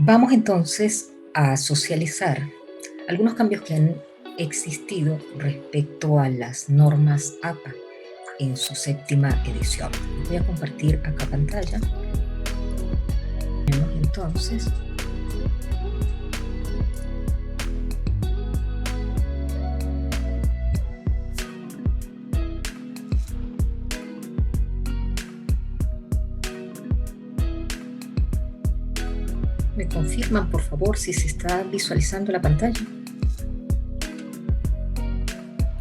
Vamos entonces a socializar algunos cambios que han existido respecto a las normas APA en su séptima edición. Voy a compartir acá pantalla. Tenemos entonces ¿me confirman, por favor, si se está visualizando la pantalla?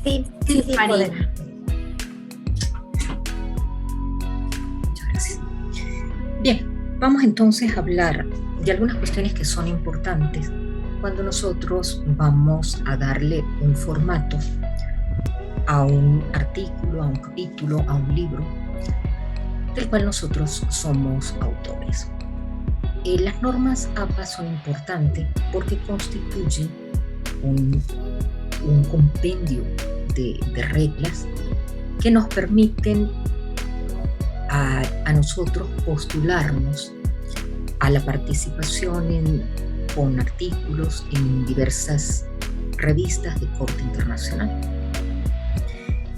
Sí, Marina. Muchas gracias. Bien, vamos entonces a hablar de algunas cuestiones que son importantes cuando nosotros vamos a darle un formato a un artículo, a un capítulo, a un libro, del cual nosotros somos autores. Las normas APA son importantes porque constituyen un compendio de reglas que nos permiten a nosotros postularnos a la participación con artículos en diversas revistas de corte internacional.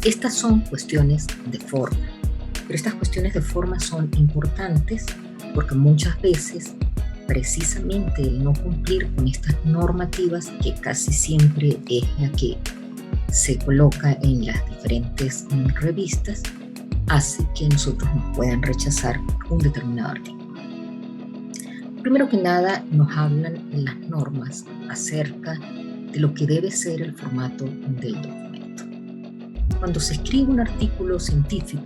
Estas son cuestiones de forma, pero estas cuestiones de forma son importantes porque muchas veces precisamente el no cumplir con estas normativas, que casi siempre es la que se coloca en las diferentes revistas, hace que nosotros nos puedan rechazar un determinado artículo. Primero que nada, nos hablan las normas acerca de lo que debe ser el formato del documento. Cuando se escribe un artículo científico,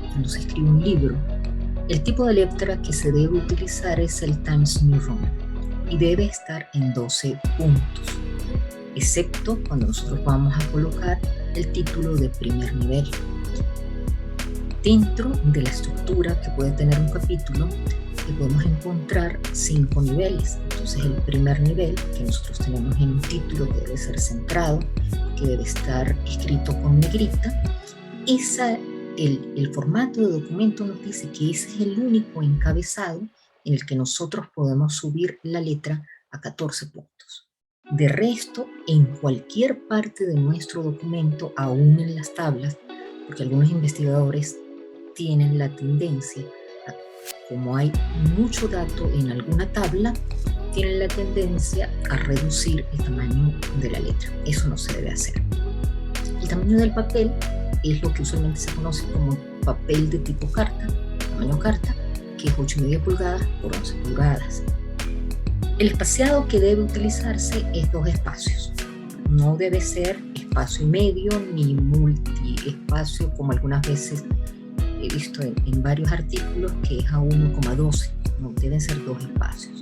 cuando se escribe un libro, el tipo de letra que se debe utilizar es el Times New Roman y debe estar en 12 puntos, excepto cuando nosotros vamos a colocar el título de primer nivel. Dentro de la estructura que puede tener un capítulo, podemos encontrar 5 niveles. Entonces el primer nivel que nosotros tenemos en un título que debe ser centrado, que debe estar escrito con negrita, el formato de documento nos dice que ese es el único encabezado en el que nosotros podemos subir la letra a 14 puntos. De resto, en cualquier parte de nuestro documento, aún en las tablas, porque algunos investigadores tienen la tendencia, como hay mucho dato en alguna tabla, tienen la tendencia a reducir el tamaño de la letra. Eso no se debe hacer. El tamaño del papel es lo que usualmente se conoce como papel de tipo carta, tamaño carta, que es 8,5 pulgadas por 11 pulgadas. El espaciado que debe utilizarse es 2 espacios. No debe ser espacio y medio ni multiespacio, como algunas veces he visto en varios artículos, que es a 1,12. No, deben ser 2 espacios.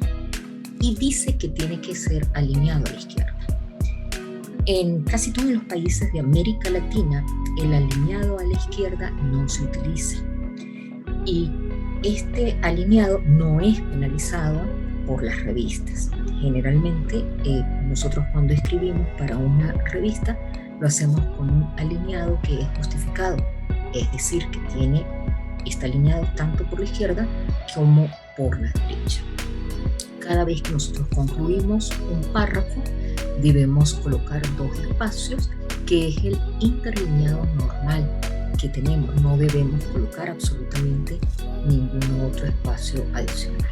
Y dice que tiene que ser alineado a la izquierda. En casi todos los países de América Latina, el alineado a la izquierda no se utiliza. Y este alineado no es penalizado por las revistas. Generalmente, nosotros cuando escribimos para una revista, lo hacemos con un alineado que es justificado. Es decir, que está alineado tanto por la izquierda como por la derecha. Cada vez que nosotros concluimos un párrafo, debemos colocar 2 espacios, que es el interlineado normal que tenemos. No debemos colocar absolutamente ningún otro espacio adicional.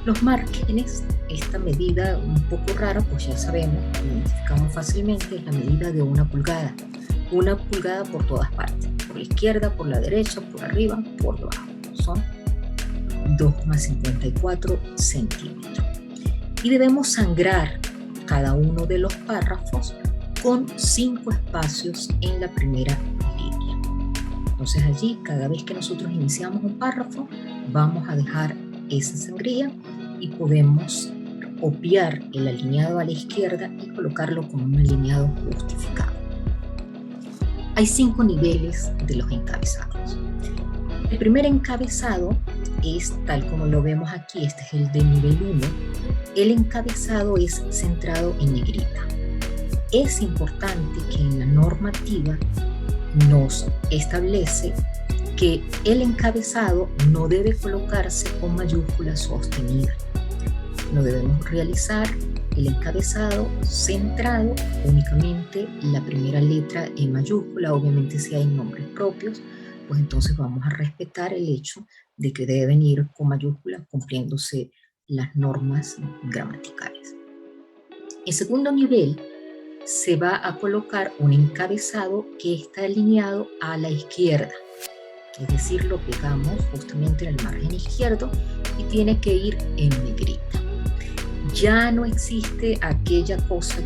Los márgenes, esta medida un poco rara, pues ya sabemos, lo identificamos fácilmente, es la medida de 1 pulgada. 1 pulgada por todas partes, por la izquierda, por la derecha, por arriba, por debajo. Son 2,54 centímetros. Y debemos sangrar cada uno de los párrafos con 5 espacios en la primera línea. Entonces allí, cada vez que nosotros iniciamos un párrafo, vamos a dejar esa sangría y podemos obviar el alineado a la izquierda y colocarlo como un alineado justificado. Hay 5 niveles de los encabezados. El primer encabezado es tal como lo vemos aquí, este es el de nivel 1. El encabezado es centrado en negrita. Es importante que en la normativa nos establece que el encabezado no debe colocarse con mayúscula sostenida. no debemos realizar el encabezado centrado únicamente la primera letra en mayúscula. Obviamente si hay nombres propios, pues entonces vamos a respetar el hecho de que deben ir con mayúsculas cumpliéndose las normas gramaticales. En segundo nivel se va a colocar un encabezado que está alineado a la izquierda, es decir, lo pegamos justamente en el margen izquierdo y tiene que ir en negrita. Ya no existe aquella cosa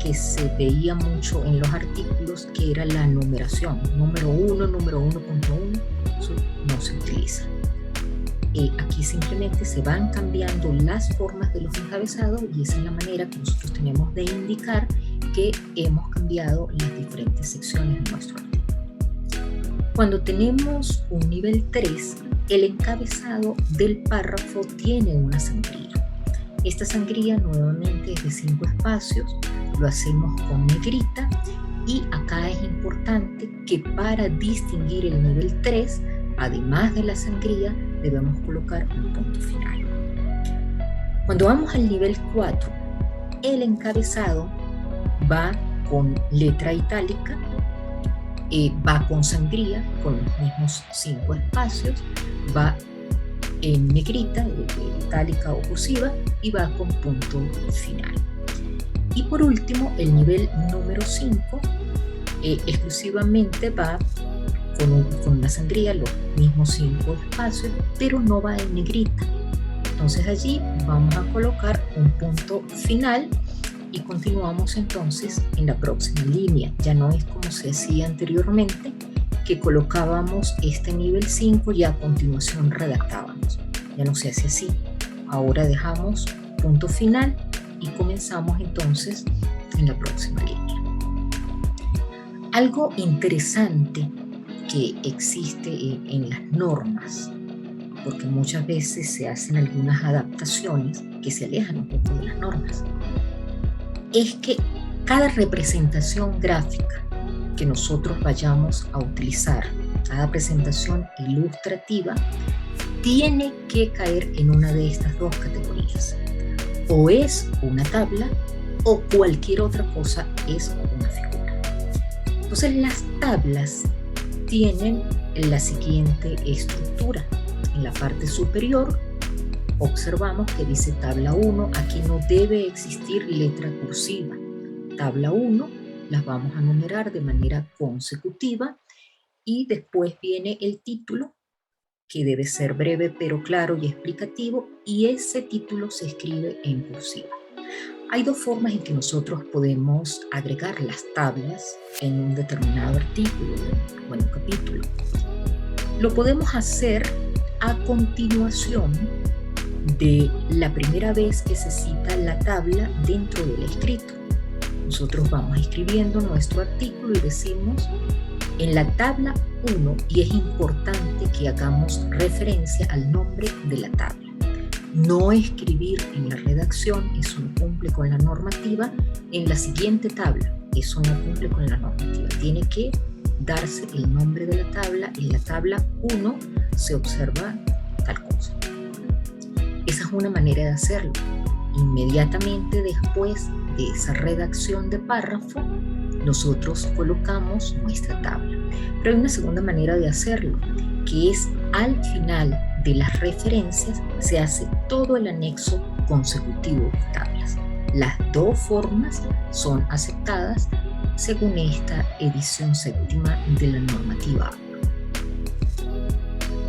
que se veía mucho en los artículos, que era la numeración, número 1, número 1.1, eso no se utiliza. Aquí simplemente se van cambiando las formas de los encabezados y esa es la manera que nosotros tenemos de indicar que hemos cambiado las diferentes secciones de nuestro artículo. Cuando tenemos un nivel 3, el encabezado del párrafo tiene una sangría. Esta sangría nuevamente es de 5 espacios, lo hacemos con negrita y acá es importante que para distinguir el nivel 3, además de la sangría, debemos colocar un punto final. Cuando vamos al nivel 4, el encabezado va con letra itálica, va con sangría, con los mismos 5 espacios, va en negrita, itálica o cursiva, y va con punto final. Y por último, el nivel número 5 exclusivamente va con una sangría, los mismos 5 espacios, pero no va en negrita. Entonces allí vamos a colocar un punto final y continuamos entonces en la próxima línea. Ya no es como se hacía anteriormente, que colocábamos este nivel 5 y a continuación redactábamos. Ya no se hace así. Ahora dejamos punto final y comenzamos entonces en la próxima línea. Algo interesante que existe en las normas, porque muchas veces se hacen algunas adaptaciones que se alejan un poco de las normas, es que cada representación gráfica que nosotros vayamos a utilizar, cada presentación ilustrativa, tiene que caer en una de estas dos categorías. O es una tabla o cualquier otra cosa es una figura. Entonces las tablas tienen la siguiente estructura. En la parte superior observamos que dice tabla 1, aquí no debe existir letra cursiva. Tabla 1 las vamos a numerar de manera consecutiva y después viene el título, que debe ser breve pero claro y explicativo, y ese título se escribe en cursiva. Hay dos formas en que nosotros podemos agregar las tablas en un determinado artículo o en un capítulo. Lo podemos hacer a continuación de la primera vez que se cita la tabla dentro del escrito. Nosotros vamos escribiendo nuestro artículo y decimos en la tabla 1, y es importante que hagamos referencia al nombre de la tabla. No escribir en la redacción, eso no cumple con la normativa. En la siguiente tabla, eso no cumple con la normativa. Tiene que darse el nombre de la tabla. En la tabla 1 se observa tal cosa. Esa es una manera de hacerlo. Inmediatamente después de esa redacción de párrafo, nosotros colocamos nuestra tabla. Pero hay una segunda manera de hacerlo, que es al final de las referencias se hace todo el anexo consecutivo de tablas. Las dos formas son aceptadas según esta edición séptima de la normativa.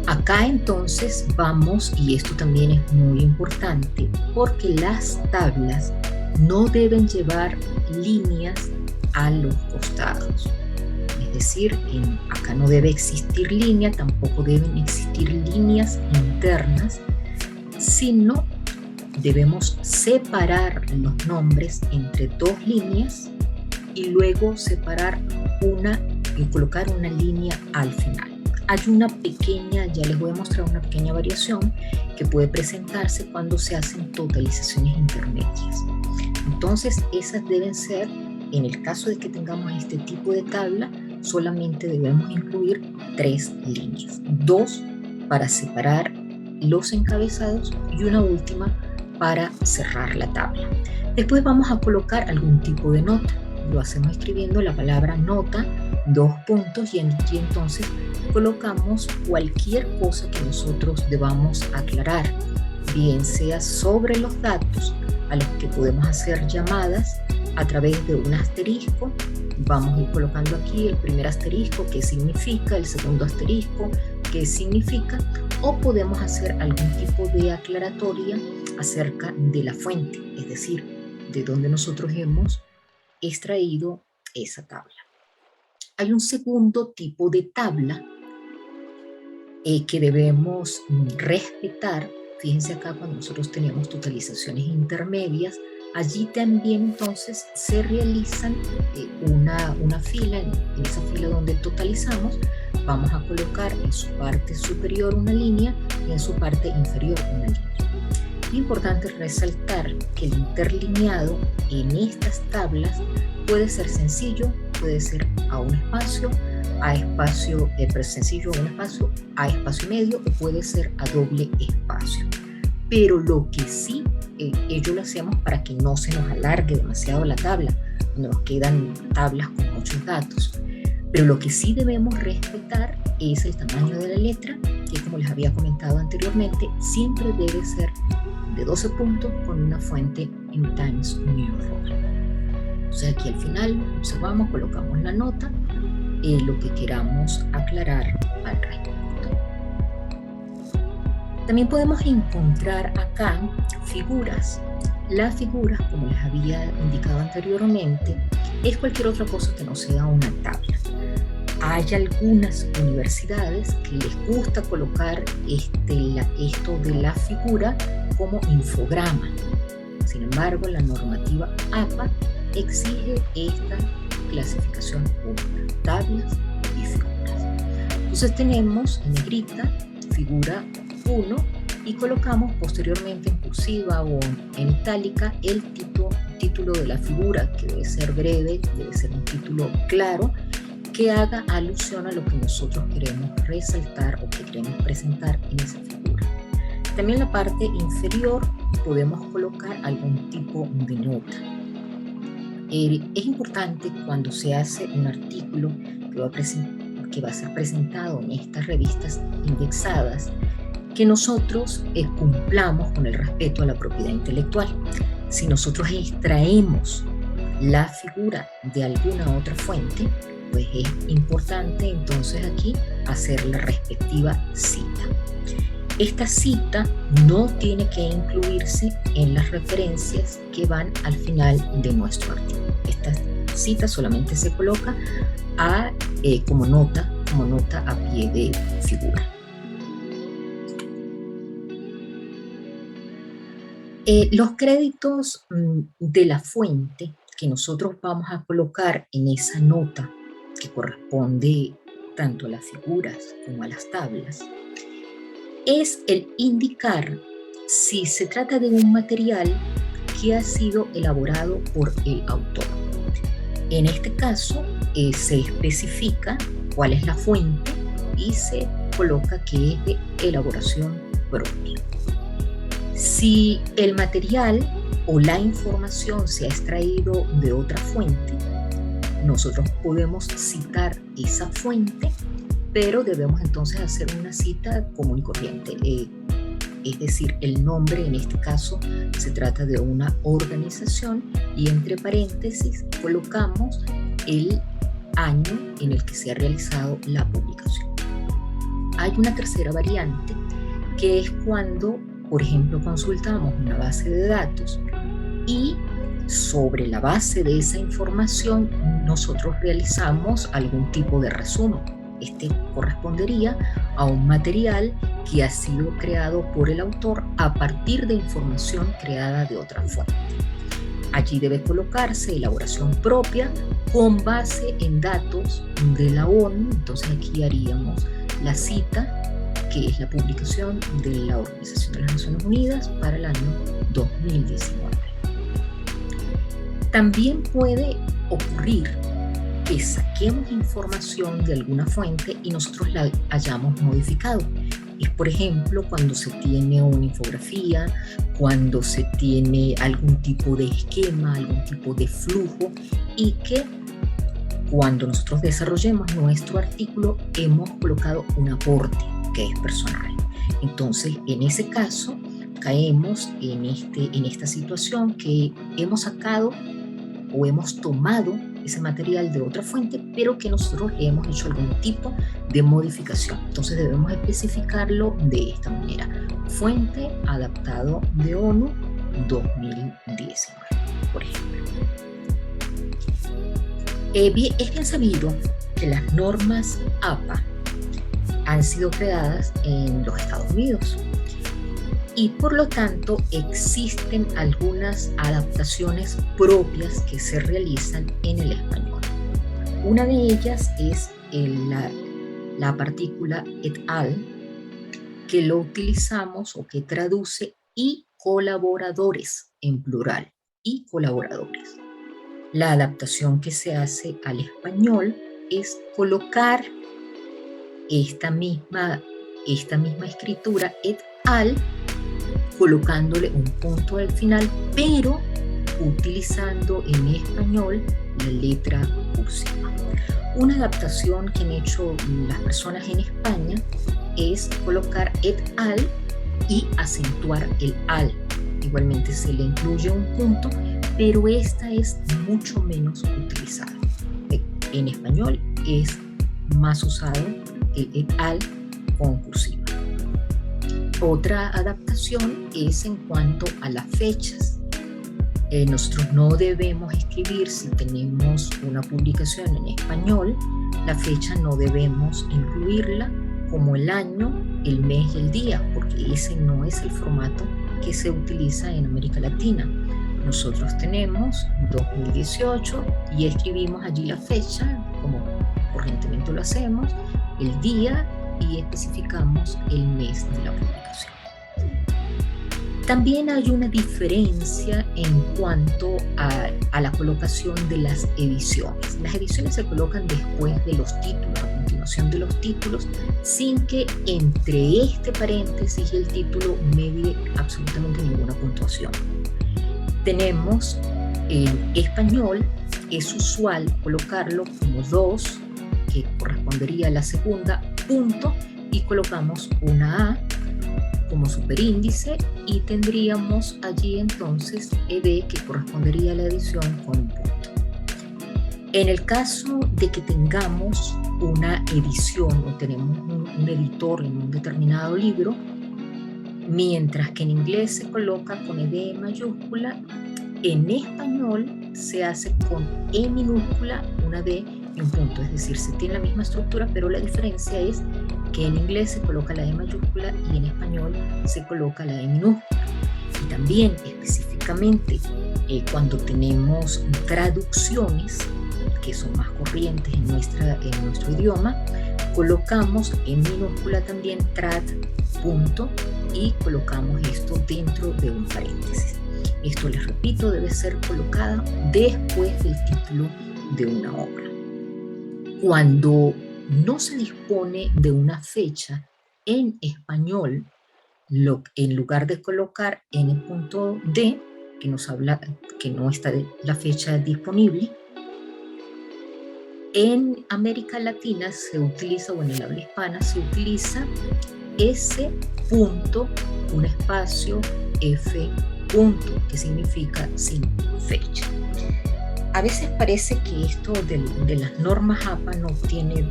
Acá entonces vamos, y esto también es muy importante, porque las tablas no deben llevar líneas a los costados. Es decir, acá no debe existir línea, tampoco deben existir líneas internas, sino debemos separar los nombres entre dos líneas y luego separar y colocar una línea al final. Hay una pequeña, ya les voy a mostrar una pequeña variación que puede presentarse cuando se hacen totalizaciones intermedias. Entonces, esas deben ser, en el caso de que tengamos este tipo de tabla, solamente debemos incluir 3 líneas, 2 para separar los encabezados y una última para cerrar la tabla. Después vamos a colocar algún tipo de nota. Lo hacemos escribiendo la palabra nota, 2 puntos, y entonces colocamos cualquier cosa que nosotros debamos aclarar, bien sea sobre los datos a los que podemos hacer llamadas a través de un asterisco. Vamos a ir colocando aquí el primer asterisco, qué significa, el segundo asterisco, qué significa, o podemos hacer algún tipo de aclaratoria acerca de la fuente, es decir, de donde nosotros hemos extraído esa tabla. Hay un segundo tipo de tabla que debemos respetar. Fíjense acá, cuando nosotros tenemos totalizaciones intermedias, allí también entonces se realizan una fila. En esa fila donde totalizamos, vamos a colocar en su parte superior una línea y en su parte inferior una línea. Es importante resaltar que el interlineado en estas tablas puede ser sencillo, puede ser a un espacio, a espacio sencillo, a un espacio, a espacio y medio, o puede ser a doble espacio. Pero lo que sí, ello lo hacemos para que no se nos alargue demasiado la tabla, cuando nos quedan tablas con muchos datos. Pero lo que sí debemos respetar es el tamaño de la letra, que, como les había comentado anteriormente, siempre debe ser de 12 puntos con una fuente en Times New Roman. O sea, aquí al final observamos, colocamos la nota, lo que queramos aclarar al respecto. También podemos encontrar acá figuras. Las figuras, como les había indicado anteriormente, es cualquier otra cosa que no sea una tabla. Hay algunas universidades que les gusta colocar esto de la figura como infograma. Sin embargo, la normativa APA exige esta clasificación por tablas y figuras. Entonces tenemos en negrita figura 1 y colocamos posteriormente en cursiva o en itálica el título de la figura, que debe ser breve, debe ser un título claro, que haga alusión a lo que nosotros queremos resaltar o que queremos presentar en esa figura. También en la parte inferior podemos colocar algún tipo de nota. Es importante, cuando se hace un artículo que va a ser presentado en estas revistas indexadas, que nosotros cumplamos con el respeto a la propiedad intelectual. Si nosotros extraemos la figura de alguna otra fuente, pues es importante entonces aquí hacer la respectiva cita. Esta cita no tiene que incluirse en las referencias que van al final de nuestro artículo. Esta cita solamente se coloca como nota a pie de figura. Los créditos de la fuente que nosotros vamos a colocar en esa nota, que corresponde tanto a las figuras como a las tablas, es el indicar si se trata de un material que ha sido elaborado por el autor. En este caso, se especifica cuál es la fuente y se coloca que es de elaboración propia. Si el material o la información se ha extraído de otra fuente, nosotros podemos citar esa fuente, pero debemos entonces hacer una cita común y corriente. Es decir, el nombre, en este caso, se trata de una organización y entre paréntesis colocamos el año en el que se ha realizado la publicación. Hay una tercera variante, que es cuando, por ejemplo, consultamos una base de datos y sobre la base de esa información nosotros realizamos algún tipo de resumen. Este correspondería a un material que ha sido creado por el autor a partir de información creada de otra fuente. Allí debe colocarse elaboración propia con base en datos de la ONU. Entonces aquí haríamos la cita, que es la publicación de la Organización de las Naciones Unidas para el año 2019. También puede ocurrir que saquemos información de alguna fuente y nosotros la hayamos modificado. Es, por ejemplo, cuando se tiene una infografía, cuando se tiene algún tipo de esquema, algún tipo de flujo, y que cuando nosotros desarrollemos nuestro artículo hemos colocado un aporte que es personal. Entonces, en ese caso, caemos en esta situación que hemos sacado o hemos tomado ese material de otra fuente, pero que nosotros le hemos hecho algún tipo de modificación. Entonces debemos especificarlo de esta manera. Fuente adaptado de ONU 2019, por ejemplo. Es bien sabido que las normas APA han sido creadas en los Estados Unidos y por lo tanto existen algunas adaptaciones propias que se realizan en el español. Una de ellas es la partícula et al, que lo utilizamos o que traduce y colaboradores en plural, y colaboradores. La adaptación que se hace al español es colocar esta misma escritura et al, colocándole un punto al final, pero utilizando en español la letra cursiva. Una adaptación que han hecho las personas en España es colocar et al y acentuar el al. Igualmente se le incluye un punto, pero esta es mucho menos utilizada. En español es más usado el et al con cursiva. Otra adaptación es en cuanto a las fechas. Nosotros no debemos escribir, si tenemos una publicación en español, la fecha no debemos incluirla como el año, el mes y el día, porque ese no es el formato que se utiliza en América Latina. Nosotros tenemos 2018 y escribimos allí la fecha, como corrientemente lo hacemos, el día, y especificamos el mes de la publicación. También hay una diferencia en cuanto a la colocación de las ediciones. Las ediciones se colocan después de los títulos, a continuación de los títulos, sin que entre este paréntesis y el título medie absolutamente ninguna puntuación. Tenemos en español, es usual colocarlo como 2, que correspondería a la segunda, punto, y colocamos una A como superíndice y tendríamos allí entonces ED, que correspondería a la edición, con un punto. En el caso de que tengamos una edición o tenemos un editor en un determinado libro, mientras que en inglés se coloca con ED mayúscula, en español se hace con E minúscula, una D y un punto, es decir, se tiene la misma estructura, pero la diferencia es que en inglés se coloca la E mayúscula y en español se coloca la E minúscula. Y también específicamente cuando tenemos traducciones que son más corrientes en nuestro idioma, colocamos en minúscula también trad, punto, y colocamos esto dentro de un paréntesis. Esto, les repito, debe ser colocado después del título de una obra. Cuando no se dispone de una fecha en español, en lugar de colocar n.d, que nos habla que no está la fecha disponible, en América Latina se utiliza, o en el habla hispana, se utiliza S punto, un espacio, F punto, que significa sin fecha. A veces parece que esto de las normas APA no tiene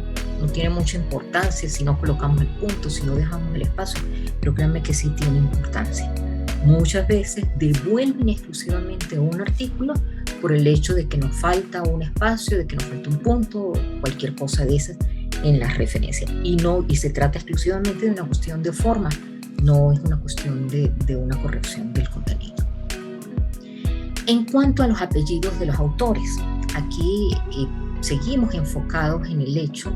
mucha importancia si no colocamos el punto, si no dejamos el espacio, pero créanme que sí tiene importancia. Muchas veces devuelven exclusivamente un artículo por el hecho de que nos falta un espacio, de que nos falta un punto, cualquier cosa de esas en las referencias. Y se trata exclusivamente de una cuestión de forma, no es una cuestión de una corrección del contenido. En cuanto a los apellidos de los autores, aquí seguimos enfocados en el hecho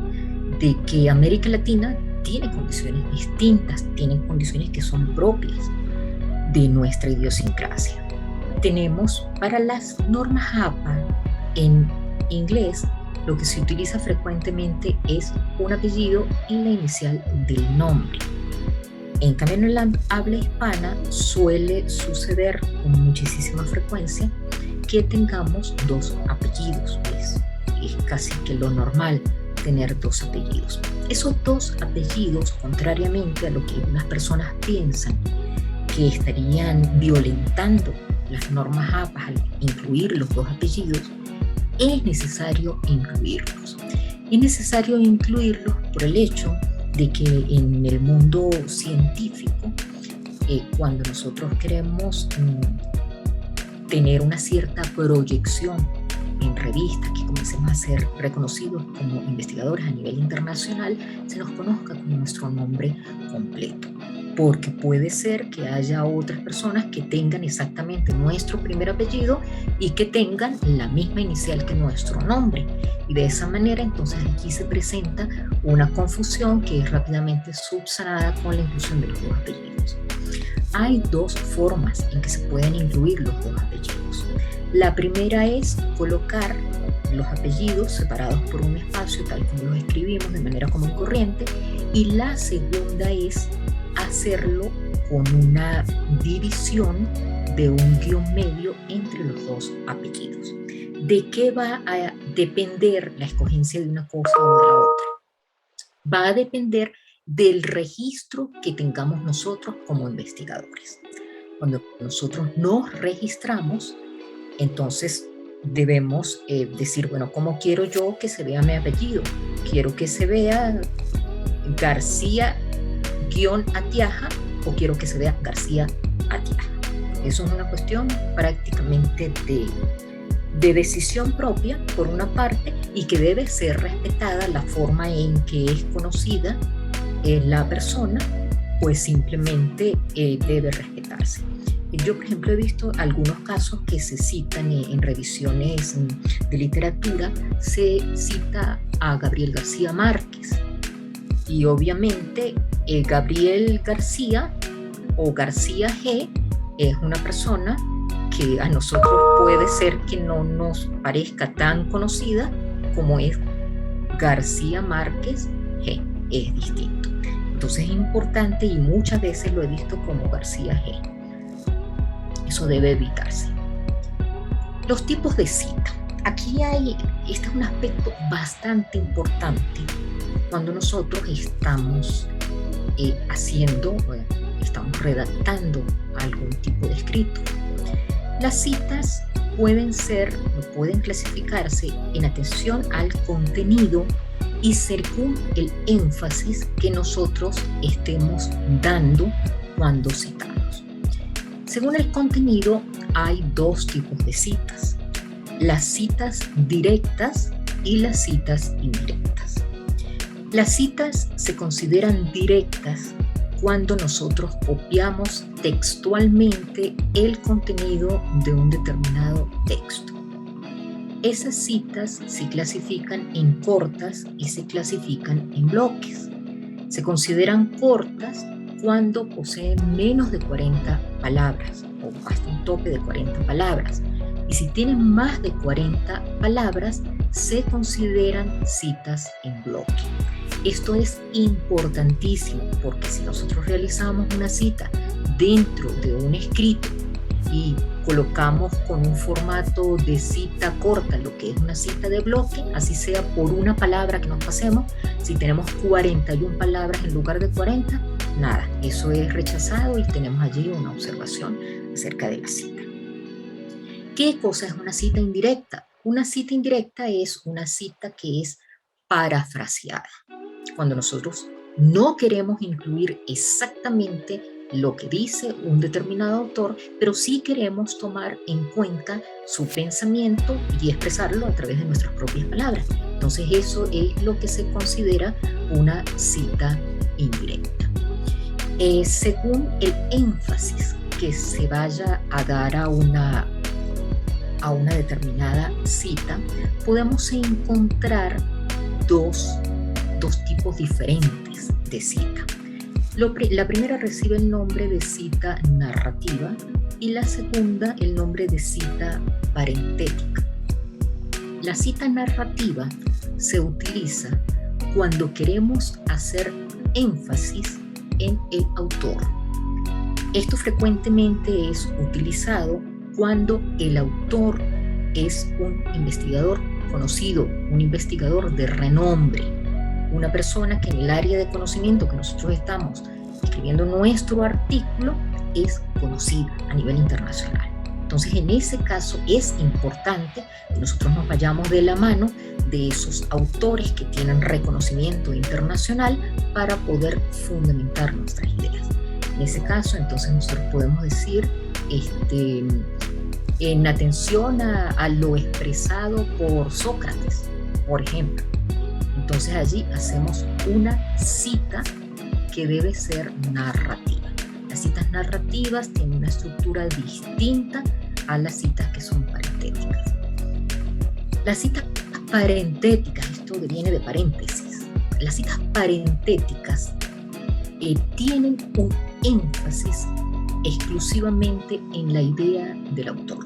de que América Latina tiene condiciones distintas, tiene condiciones que son propias de nuestra idiosincrasia. Tenemos para las normas APA en inglés, lo que se utiliza frecuentemente es un apellido y la inicial del nombre. En cambio, en la habla hispana suele suceder con muchísima frecuencia que tengamos dos apellidos. Es casi que lo normal tener dos apellidos. Esos dos apellidos, contrariamente a lo que algunas personas piensan, que estarían violentando las normas APA al incluir los dos apellidos, es necesario incluirlos. Es necesario incluirlos por el hecho de que en el mundo científico, cuando nosotros queremos tener una cierta proyección en revistas, que comencemos a ser reconocidos como investigadores a nivel internacional, se nos conozca con nuestro nombre completo. Porque puede ser que haya otras personas que tengan exactamente nuestro primer apellido y que tengan la misma inicial que nuestro nombre. Y de esa manera, entonces, aquí se presenta una confusión que es rápidamente subsanada con la inclusión de los dos apellidos. Hay dos formas en que se pueden incluir los dos apellidos. La primera es colocar los apellidos separados por un espacio, tal como los escribimos de manera común y corriente, y la segunda es hacerlo con una división de un guión medio entre los dos apellidos. ¿De qué va a depender la escogencia de una cosa o de la otra? Va a depender del registro que tengamos nosotros como investigadores. Cuando nosotros nos registramos, entonces debemos decir, bueno, ¿cómo quiero yo que se vea mi apellido? Quiero que se vea García-Atiaja o quiero que se vea García Atiaja. Eso es una cuestión prácticamente de decisión propia, por una parte, y que debe ser respetada la forma en que es conocida la persona, pues simplemente debe respetarse. Yo, por ejemplo, he visto algunos casos que se citan en revisiones de literatura, se cita a Gabriel García Márquez. Y obviamente Gabriel García o García G es una persona que a nosotros puede ser que no nos parezca tan conocida como es García Márquez G. Es distinto. Entonces es importante, y muchas veces lo he visto como García G. Eso debe evitarse. Los tipos de cita. Aquí este es un aspecto bastante importante cuando nosotros estamos estamos redactando algún tipo de escrito. Las citas pueden clasificarse en atención al contenido y según el énfasis que nosotros estemos dando cuando citamos. Según el contenido, hay dos tipos de citas: las citas directas y las citas indirectas. Las citas se consideran directas cuando nosotros copiamos textualmente el contenido de un determinado texto. Esas citas se clasifican en cortas y se clasifican en bloques. Se consideran cortas cuando poseen menos de 40 palabras o hasta un tope de 40 palabras. Y si tienen más de 40 palabras, se consideran citas en bloque. Esto es importantísimo porque si nosotros realizamos una cita dentro de un escrito y colocamos con un formato de cita corta lo que es una cita de bloque, así sea por una palabra que nos pasemos, si tenemos 41 palabras en lugar de 40, nada, eso es rechazado y tenemos allí una observación acerca de la cita. ¿Qué cosa es una cita indirecta? Una cita indirecta es una cita que es parafraseada. Cuando nosotros no queremos incluir exactamente lo que dice un determinado autor, pero sí queremos tomar en cuenta su pensamiento y expresarlo a través de nuestras propias palabras. Entonces eso es lo que se considera una cita indirecta. Según el énfasis que se vaya a dar a una determinada cita, podemos encontrar dos tipos diferentes de cita. La primera recibe el nombre de cita narrativa y la segunda el nombre de cita parentética. La cita narrativa se utiliza cuando queremos hacer énfasis en el autor. Esto frecuentemente es utilizado cuando el autor es un investigador conocido, un investigador de renombre, una persona que en el área de conocimiento que nosotros estamos escribiendo nuestro artículo es conocida a nivel internacional. Entonces, en ese caso es importante que nosotros nos vayamos de la mano de esos autores que tienen reconocimiento internacional para poder fundamentar nuestras ideas. En ese caso, entonces, nosotros podemos decir, en atención a lo expresado por Sócrates, por ejemplo. Entonces, allí hacemos una cita que debe ser narrativa. Las citas narrativas tienen una estructura distinta a las citas que son parentéticas. Las citas parentéticas, esto viene de paréntesis, las citas parentéticas tienen un énfasis exclusivamente en la idea del autor.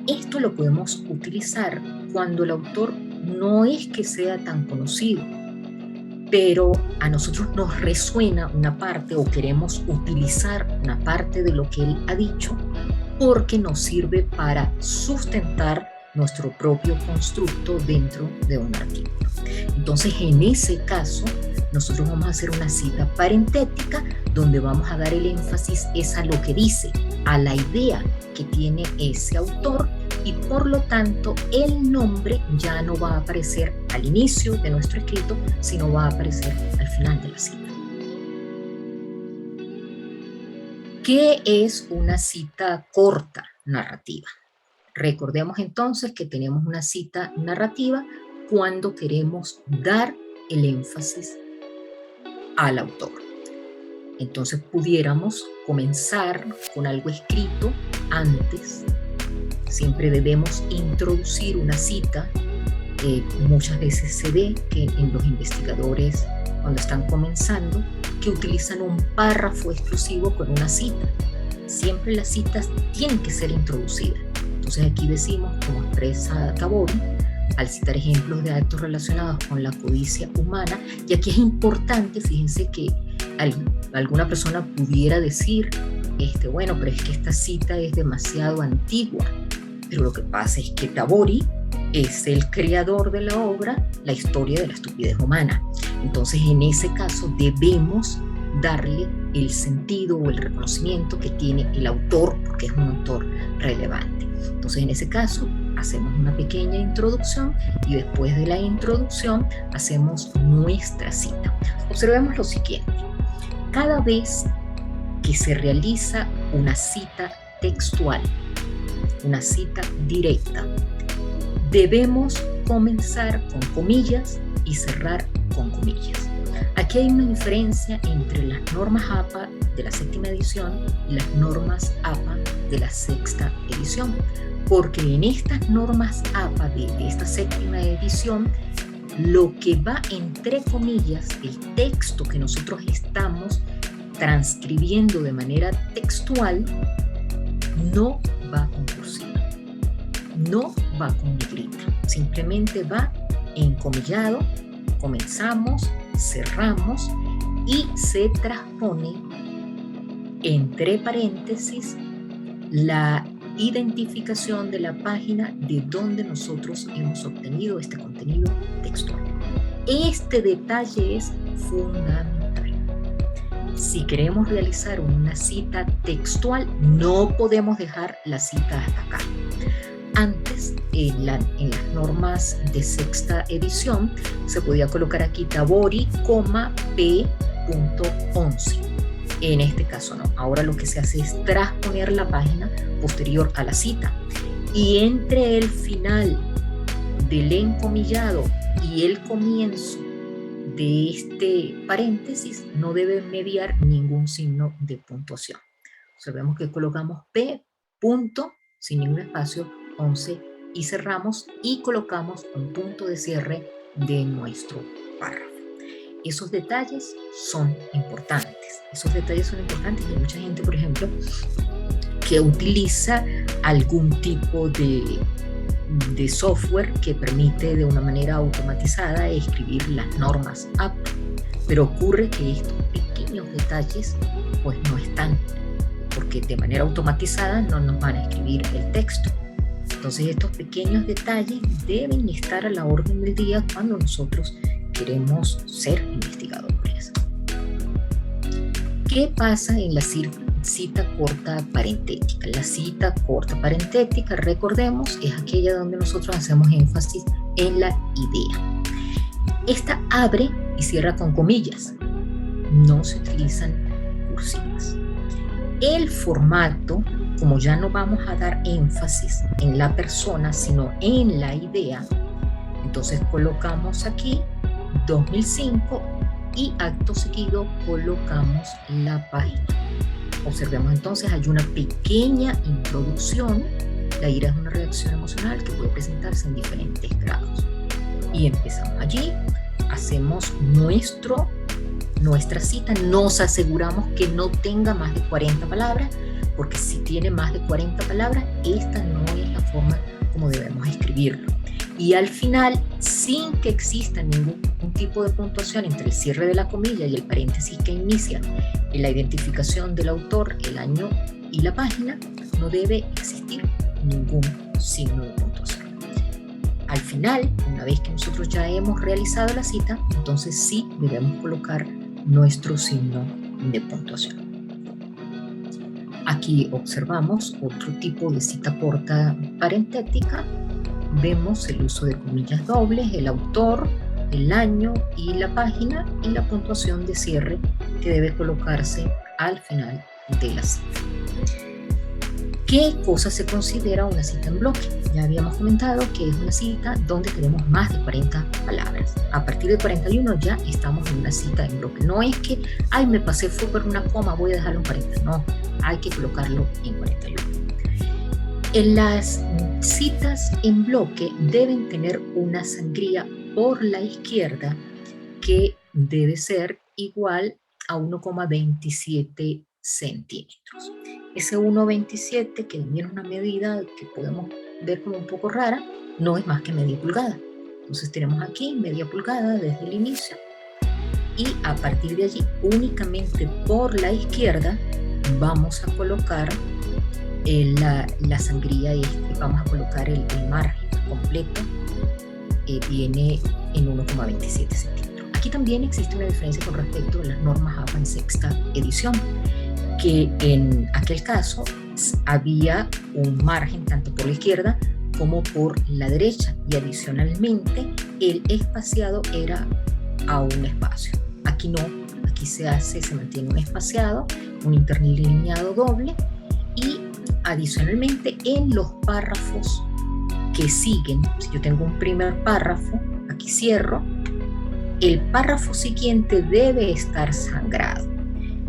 Esto lo podemos utilizar cuando el autor no es que sea tan conocido, pero a nosotros nos resuena una parte o queremos utilizar una parte de lo que él ha dicho porque nos sirve para sustentar nuestro propio constructo dentro de un artículo. Entonces, en ese caso, nosotros vamos a hacer una cita parentética donde vamos a dar el énfasis es a lo que dice, a la idea que tiene ese autor, y por lo tanto el nombre ya no va a aparecer al inicio de nuestro escrito, sino va a aparecer al final de la cita. ¿Qué es una cita corta narrativa? Recordemos entonces que tenemos una cita narrativa cuando queremos dar el énfasis al autor. Entonces pudiéramos comenzar con algo escrito antes. Siempre debemos introducir una cita. Muchas veces se ve que en los investigadores, cuando están comenzando, que utilizan un párrafo exclusivo con una cita. Siempre las citas tienen que ser introducidas. Entonces aquí decimos, como expresa Tabori, al citar ejemplos de actos relacionados con la codicia humana, y aquí es importante, fíjense que alguna persona pudiera decir, bueno, pero es que esta cita es demasiado antigua. Pero lo que pasa es que Tabori es el creador de la obra La historia de la estupidez humana. Entonces, en ese caso, debemos darle el sentido o el reconocimiento que tiene el autor, porque es un autor relevante. Entonces, en ese caso, hacemos una pequeña introducción y después de la introducción hacemos nuestra cita. Observemos lo siguiente. Cada vez que se realiza una cita textual, una cita directa, debemos comenzar con comillas y cerrar con comillas. Aquí hay una diferencia entre las normas APA de la séptima edición y las normas APA de la sexta edición, porque en estas normas APA de esta séptima edición, lo que va entre comillas, el texto que nosotros estamos transcribiendo de manera textual, no va con cursiva, no va con negrita, simplemente va encomillado, comenzamos, cerramos y se transpone entre paréntesis la identificación de la página de donde nosotros hemos obtenido este contenido textual. Este detalle es fundamental. Si queremos realizar una cita textual, no podemos dejar la cita hasta acá. Antes, en las normas de sexta edición, se podía colocar aquí Tabori, P.11. En este caso no. Ahora lo que se hace es transponer la página posterior a la cita. Y entre el final del encomillado y el comienzo de este paréntesis no debe mediar ningún signo de puntuación. Observemos que colocamos P, punto, sin ningún espacio, 11, y cerramos y colocamos un punto de cierre de nuestro párrafo. Esos detalles son importantes. Hay mucha gente, por ejemplo, que utiliza algún tipo de software que permite de una manera automatizada escribir las normas APA. Pero ocurre que estos pequeños los detalles pues no están, porque de manera automatizada no nos van a escribir el texto. Entonces estos pequeños detalles deben estar a la orden del día cuando nosotros queremos ser investigadores. ¿Qué pasa en la cita corta parentética? La cita corta parentética, recordemos, es aquella donde nosotros hacemos énfasis en la idea. Esta abre y cierra con comillas. No se utilizan cursivas. El formato, como ya no vamos a dar énfasis en la persona, sino en la idea, entonces colocamos aquí 2005 y acto seguido colocamos la página. Observemos entonces, hay una pequeña introducción. La ira es una reacción emocional que puede presentarse en diferentes grados. Y empezamos allí, hacemos nuestra cita, nos aseguramos que no tenga más de 40 palabras, porque si tiene más de 40 palabras, esta no es la forma como debemos escribirlo. Y al final, sin que exista ningún tipo de puntuación entre el cierre de la comilla y el paréntesis que inicia en la identificación del autor, el año y la página, no debe existir ningún signo de puntuación. Al final, una vez que nosotros ya hemos realizado la cita, entonces sí debemos colocar nuestro signo de puntuación. Aquí observamos otro tipo de cita corta parentética. Vemos el uso de comillas dobles, el autor, el año y la página, y la puntuación de cierre que debe colocarse al final de la cita. ¿Qué cosa se considera una cita en bloque? Ya habíamos comentado que es una cita donde tenemos más de 40 palabras. A partir de 41 ya estamos en una cita en bloque. No es que, ay, me pasé, fue por una coma, voy a dejarlo en 40. No, hay que colocarlo en 41. En las citas en bloque deben tener una sangría por la izquierda que debe ser igual a 1,27 centímetros. Ese 1,27, que también es una medida que podemos ver como un poco rara, no es más que media pulgada. Entonces tenemos aquí media pulgada desde el inicio, y a partir de allí únicamente por la izquierda vamos a colocar la sangría, vamos a colocar el margen completo, viene en 1,27 centímetros. Aquí también existe una diferencia con respecto a las normas APA en sexta edición, que en aquel caso había un margen tanto por la izquierda como por la derecha, y adicionalmente el espaciado era a un espacio. Aquí no, aquí se mantiene un espaciado, un interlineado doble, y adicionalmente en los párrafos que siguen, si yo tengo un primer párrafo, aquí cierro, el párrafo siguiente debe estar sangrado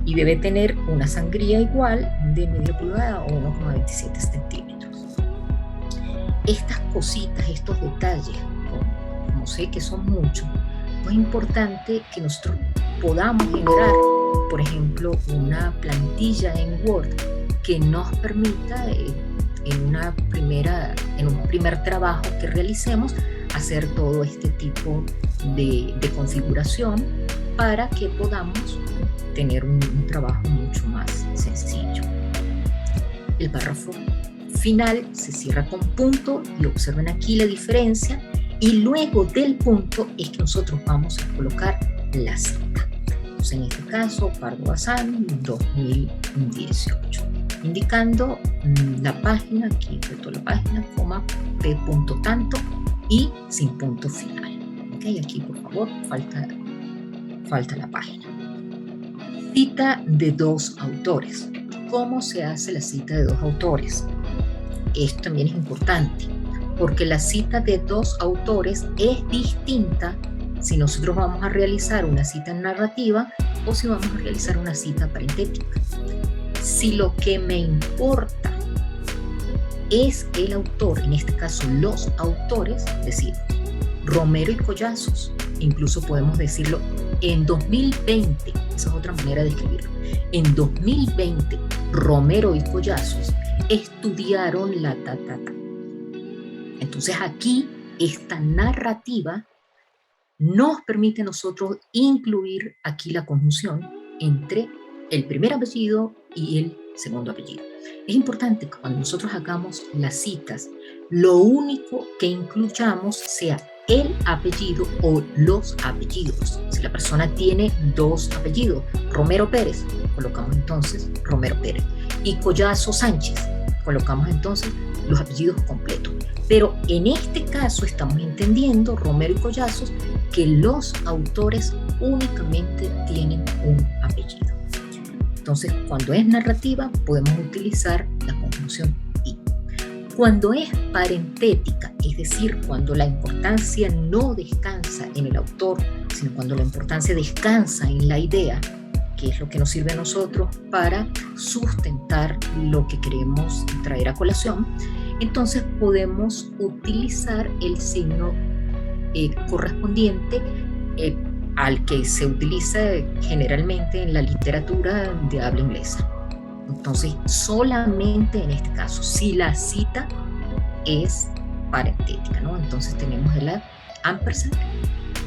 y debe tener una sangría igual de media pulgada o 1,27 centímetros. Estas cositas, estos detalles, como sé que son muchos, es importante que nosotros podamos generar, por ejemplo, una plantilla en Word que nos permita en un primer trabajo que realicemos hacer todo este tipo de configuración para que podamos tener un trabajo mucho más sencillo. El párrafo final se cierra con punto, y observen aquí la diferencia, y luego del punto es que nosotros vamos a colocar la cita. Entonces, en este caso, Pardo Bazán 2018, indicando la página, aquí foto la página, coma, p punto tanto y sin punto final. Okay, aquí por favor falta la página. Cita de dos autores. ¿Cómo se hace la cita de dos autores? Esto también es importante, porque la cita de dos autores es distinta si nosotros vamos a realizar una cita narrativa o si vamos a realizar una cita parentética. Si lo que me importa es el autor, en este caso los autores, es decir, Romero y Collazos, incluso podemos decirlo en 2020, esa es otra manera de escribirlo, en 2020 Romero y Collazos estudiaron la ta. Entonces aquí esta narrativa nos permite a nosotros incluir aquí la conjunción entre el primer apellido y el segundo apellido. Es importante que cuando nosotros hagamos las citas, lo único que incluyamos sea el apellido o los apellidos. Si la persona tiene dos apellidos, Romero Pérez, colocamos entonces Romero Pérez. Y Collazo Sánchez, colocamos entonces los apellidos completos. Pero en este caso estamos entendiendo, Romero y Collazos, que los autores únicamente tienen un apellido. Entonces, cuando es narrativa, podemos utilizar la conjunción y. Cuando es parentética, es decir, cuando la importancia no descansa en el autor, sino cuando la importancia descansa en la idea, que es lo que nos sirve a nosotros para sustentar lo que queremos traer a colación, entonces podemos utilizar el signo correspondiente al que se utiliza generalmente en la literatura de habla inglesa. Entonces, solamente en este caso, si la cita es parentética, ¿no? Entonces tenemos el ampersand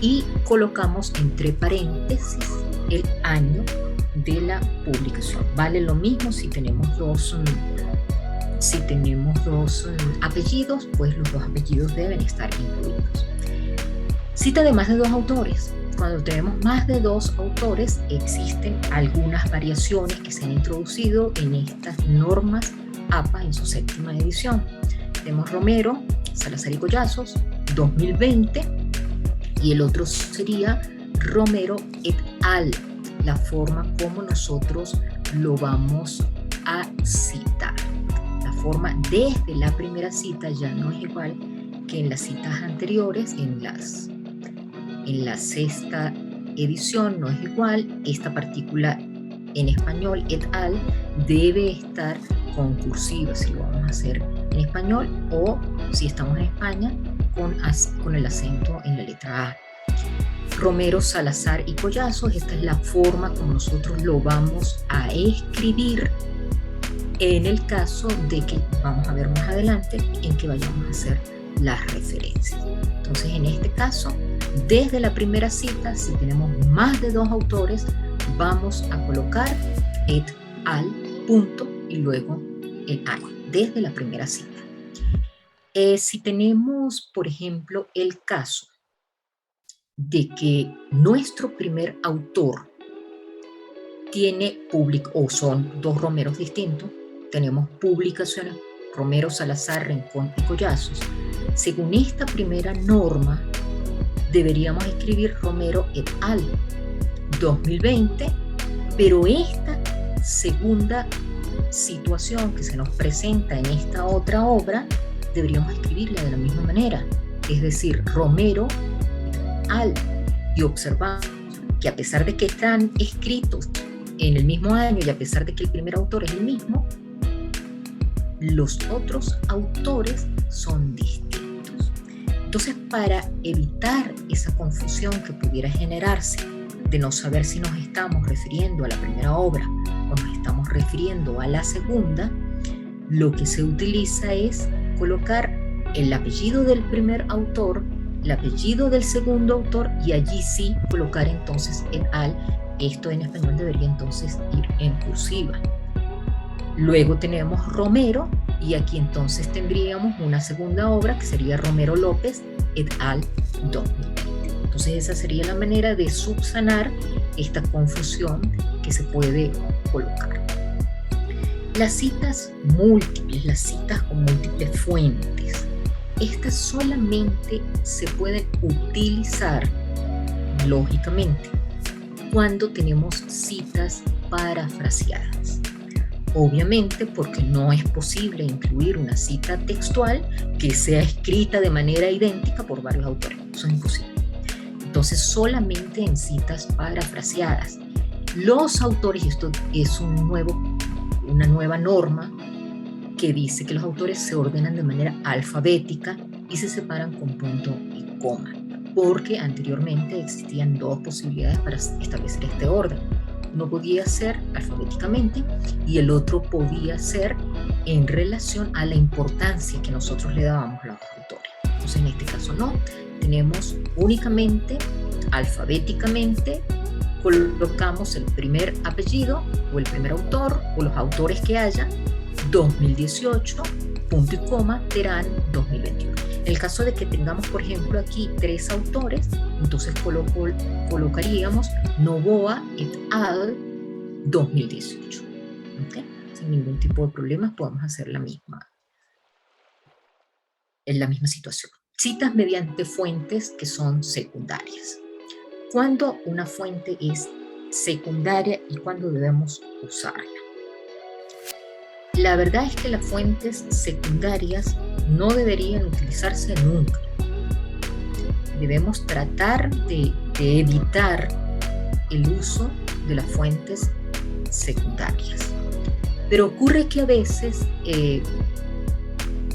y colocamos entre paréntesis el año de la publicación. Vale lo mismo si tenemos dos apellidos, pues los dos apellidos deben estar incluidos. Cita de más de dos autores. Cuando tenemos más de dos autores, existen algunas variaciones que se han introducido en estas normas APA en su 7ª edición. Tenemos Romero, Salazar y Collazos, 2020, y el otro sería Romero et al., la forma como nosotros lo vamos a citar. La forma desde la primera cita ya no es igual que en las citas anteriores, en la 6ª edición no es igual. Esta partícula en español, et al., debe estar con cursiva si lo vamos a hacer en español, o si estamos en España con el acento en la letra A. Romero, Salazar y Collazos, esta es la forma como nosotros lo vamos a escribir en el caso de que vamos a ver más adelante en que vayamos a hacer las referencias. Entonces, en este caso, desde la primera cita, si tenemos más de dos autores, vamos a colocar et al, punto, y luego el año, desde la primera cita. Si tenemos, por ejemplo, el caso de que nuestro primer autor tiene o son dos Romeros distintos, tenemos publicaciones Romero, Salazar, Rincón y Collazos. Según esta primera norma, deberíamos escribir Romero et al. 2020, pero esta segunda situación que se nos presenta en esta otra obra, deberíamos escribirla de la misma manera, es decir, Romero et al. Y observamos que a pesar de que están escritos en el mismo año y a pesar de que el primer autor es el mismo, los otros autores son distintos. Entonces, para evitar esa confusión que pudiera generarse de no saber si nos estamos refiriendo a la primera obra o nos estamos refiriendo a la segunda, lo que se utiliza es colocar el apellido del primer autor, el apellido del segundo autor, y allí sí colocar entonces et al. Esto en español debería entonces ir en cursiva. Luego tenemos Romero, y aquí entonces tendríamos una segunda obra que sería Romero López et al. 2020. Entonces esa sería la manera de subsanar esta confusión que se puede colocar. Las citas múltiples, las citas con múltiples fuentes, estas solamente se pueden utilizar, lógicamente, cuando tenemos citas parafraseadas. Obviamente, porque no es posible incluir una cita textual que sea escrita de manera idéntica por varios autores. Eso es imposible. Entonces, solamente en citas parafraseadas. Los autores, y esto es una nueva norma que dice que los autores se ordenan de manera alfabética y se separan con punto y coma, porque anteriormente existían dos posibilidades para establecer este orden. Uno podía ser alfabéticamente y el otro podía ser en relación a la importancia que nosotros le dábamos a los autores. Entonces, en este caso no, tenemos únicamente alfabéticamente colocamos el primer apellido o el primer autor o los autores que haya, 2018, punto y coma, Terán 2021. En el caso de que tengamos, por ejemplo, aquí 3 autores, entonces colocaríamos Novoa et al. 2018. ¿Okay? Sin ningún tipo de problemas podemos hacer en la misma situación. Citas mediante fuentes que son secundarias. ¿Cuándo una fuente es secundaria y cuándo debemos usarla? La verdad es que las fuentes secundarias no deberían utilizarse nunca. Debemos tratar de evitar el uso de las fuentes secundarias. Pero ocurre que a veces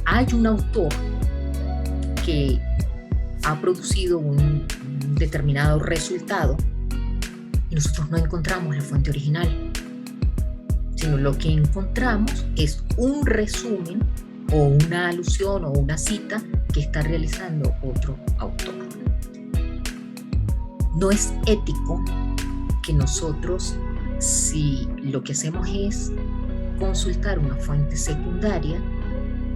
hay un autor que ha producido un determinado resultado y nosotros no encontramos la fuente original, sino lo que encontramos es un resumen o una alusión o una cita que está realizando otro autor. No es ético que nosotros, si lo que hacemos es consultar una fuente secundaria,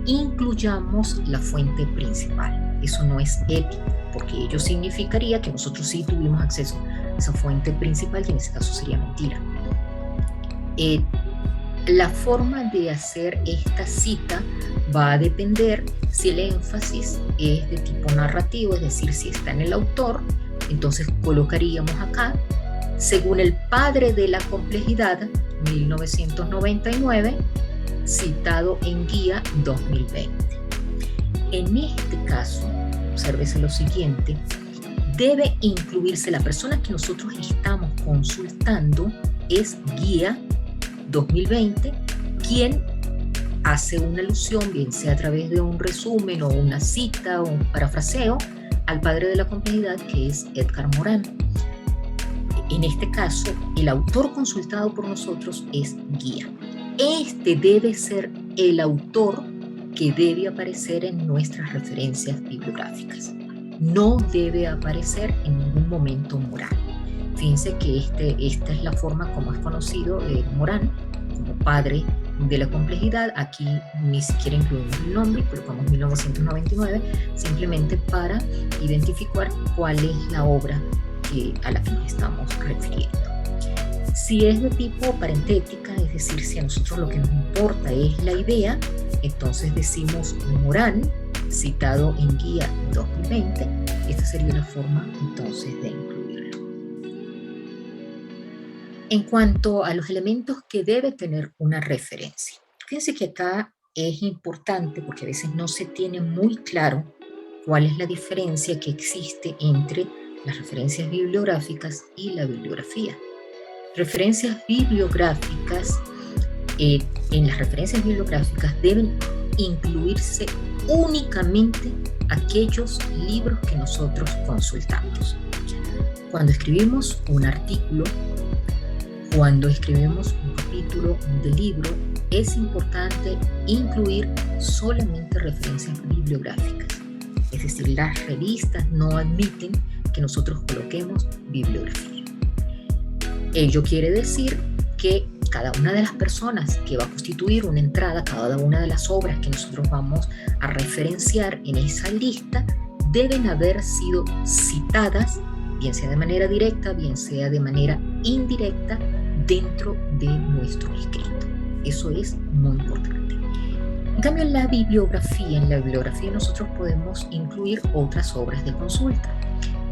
incluyamos la fuente principal. Eso no es ético, porque ello significaría que nosotros sí tuvimos acceso a esa fuente principal y en ese caso sería mentira. La forma de hacer esta cita va a depender si el énfasis es de tipo narrativo, es decir, si está en el autor, entonces colocaríamos acá, según el padre de la complejidad, 1999, citado en guía 2020. En este caso, obsérvese lo siguiente, debe incluirse la persona que nosotros estamos consultando, es guía 2020, quien hace una alusión, bien sea a través de un resumen o una cita o un parafraseo, al padre de la complejidad, que es Edgar Morin. En este caso, el autor consultado por nosotros es guía. Este debe ser el autor que debe aparecer en nuestras referencias bibliográficas. No debe aparecer en ningún momento Morin. Fíjense que esta es la forma como es conocido Morin, como padre de la complejidad. Aquí ni siquiera incluimos el nombre, colocamos 1999, simplemente para identificar cuál es la obra a la que nos estamos refiriendo. Si es de tipo parentética, es decir, si a nosotros lo que nos importa es la idea, entonces decimos Morin, citado en guía 2020. Esta sería la forma entonces de incluirlo. En cuanto a los elementos que debe tener una referencia, fíjense que acá es importante porque a veces no se tiene muy claro cuál es la diferencia que existe entre las referencias bibliográficas y la bibliografía. Referencias bibliográficas, en las referencias bibliográficas deben incluirse únicamente aquellos libros que nosotros consultamos. Cuando escribimos un artículo, cuando escribimos un capítulo de libro, es importante incluir solamente referencias bibliográficas. Es decir, las revistas no admiten que nosotros coloquemos bibliografía. Ello quiere decir que cada una de las personas que va a constituir una entrada, cada una de las obras que nosotros vamos a referenciar en esa lista, deben haber sido citadas, bien sea de manera directa, bien sea de manera indirecta, dentro de nuestro escrito. Eso es muy importante. En cambio, en la bibliografía nosotros podemos incluir otras obras de consulta.